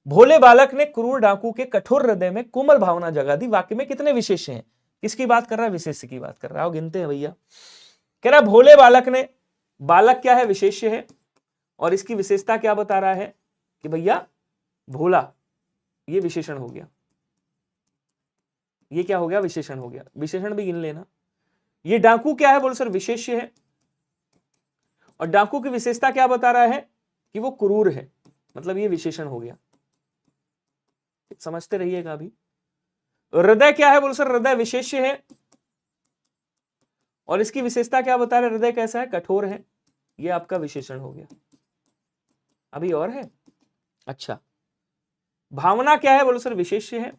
भोले बालक ने क्रूर डाकू के कठोर हृदय में कोमल भावना जगा दी। वाक्य में कितने विशेष्य हैं? किसकी बात कर रहा है? विशेष्य की बात कर रहा है। गिनते हैं भैया। कह रहा भोले बालक ने, बालक क्या है, विशेष्य है, और इसकी विशेषता क्या बता रहा है कि भैया भोला, ये विशेषण हो गया, ये क्या हो गया, विशेषण हो गया, विशेषण भी गिन लेना। ये डाकू क्या है, बोलो सर विशेष्य है, और डाकू की विशेषता क्या बता रहा है कि वो क्रूर है, मतलब ये विशेषण हो गया, समझते रहिएगा अभी। हृदय क्या है, बोलो सर हृदय विशेष्य है, और इसकी विशेषता क्या बता रहे, हृदय कैसा है, कठोर है, ये आपका विशेषण हो गया। अभी और है, अच्छा भावना क्या है, बोलो सर विशेष्य है,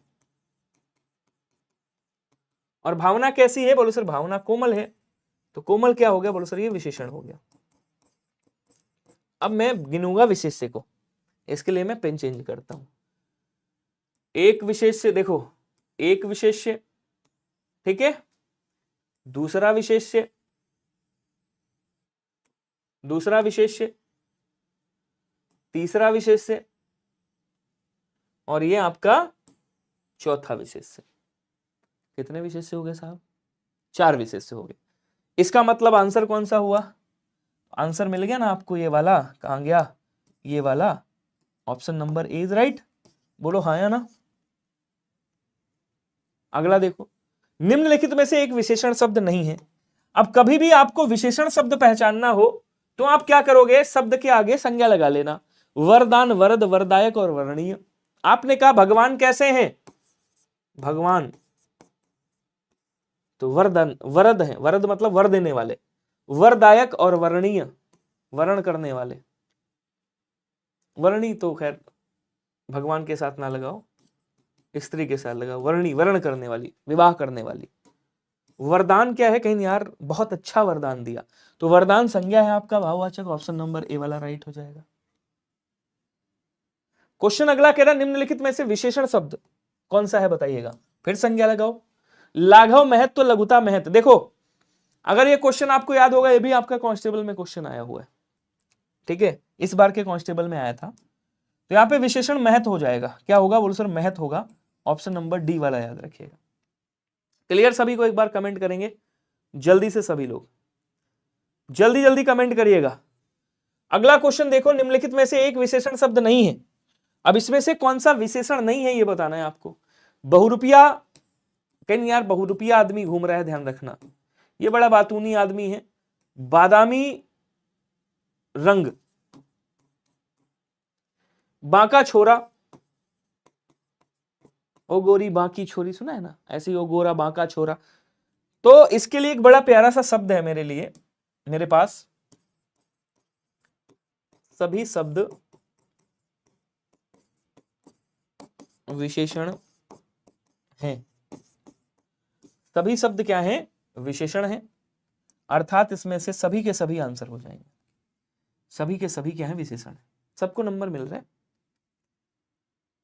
और भावना कैसी है, बोलो सर भावना कोमल है, तो कोमल क्या हो गया, बोलो सर ये विशेषण हो गया। अब मैं गिनूंगा विशेष्य को, इसके लिए मैं पेन चेंज करता हूं। एक विशेष्य, देखो एक विशेष्य, ठीक है, दूसरा विशेष्य, दूसरा विशेष्य, तीसरा विशेष्य, और ये आपका चौथा विशेष्य। कितने विशेष्य हो गए साहब, 4 विशेष्य हो गए। इसका मतलब आंसर कौन सा हुआ, आंसर मिल गया ना आपको, ये वाला कहां गया, ये वाला, option number A is right, बोलो हाँ या ना। अगला देखो, निम्नलिखित में से एक विशेषण शब्द नहीं है। अब कभी भी आपको विशेषण शब्द पहचानना हो तो आप क्या करोगे, शब्द के आगे संज्ञा लगा लेना, वरदान, वरद, वरदायक और वर्णीय। आपने कहा भगवान कैसे हैं, भगवान, तो वरदान, वरद है, वरद मतलब वर देने वाले, वरदायक और वर्णीय, वर्ण करने वाले। वर्णी तो खैर भगवान के साथ ना लगाओ, स्त्री के साथ लगाओ, वर्णी वर्ण करने वाली, विवाह करने वाली। वरदान क्या है, कहीं यार बहुत अच्छा वरदान दिया, तो वरदान संज्ञा है आपका भाववाचक, ऑप्शन नंबर ए वाला राइट हो जाएगा। क्वेश्चन अगला कह रहा निम्नलिखित में से विशेषण शब्द कौन सा है बताइएगा, फिर संज्ञा लगाओ। लाघव, महत्व, लघुता, महत्व। देखो अगर ये क्वेश्चन आपको याद होगा, ये भी आपका कांस्टेबल में क्वेश्चन आया हुआ है, ठीक है, इस बार के कांस्टेबल में आया था, तो यहां पे विशेषण महत्व हो जाएगा, क्या होगा, बोलो सर महत्व होगा, ऑप्शन नंबर डी वाला याद रखिएगा। क्लियर सभी को, एक बार कमेंट करेंगे जल्दी से, सभी लोग जल्दी जल्दी कमेंट करिएगा। अगला क्वेश्चन देखो, निम्नलिखित में से एक विशेषण शब्द नहीं है। अब इसमें से कौन सा विशेषण नहीं है ये बताना है आपको। बहुरूपिया, कहीं यार बहुरूपिया आदमी घूम रहा है, ध्यान रखना, ये बड़ा बातूनी आदमी है। बादामी रंग, बांका छोरा, ओ गोरी बांकी छोरी, सुना है ना, ऐसे ही ओ गोरा बांका छोरा। तो इसके लिए एक बड़ा प्यारा सा शब्द है मेरे लिए, मेरे पास सभी शब्द विशेषण हैं। सभी शब्द क्या हैं, विशेषण हैं, अर्थात इसमें से सभी के सभी आंसर हो जाएंगे, सभी के सभी क्या है, विशेषण है। सबको नंबर मिल रहा है,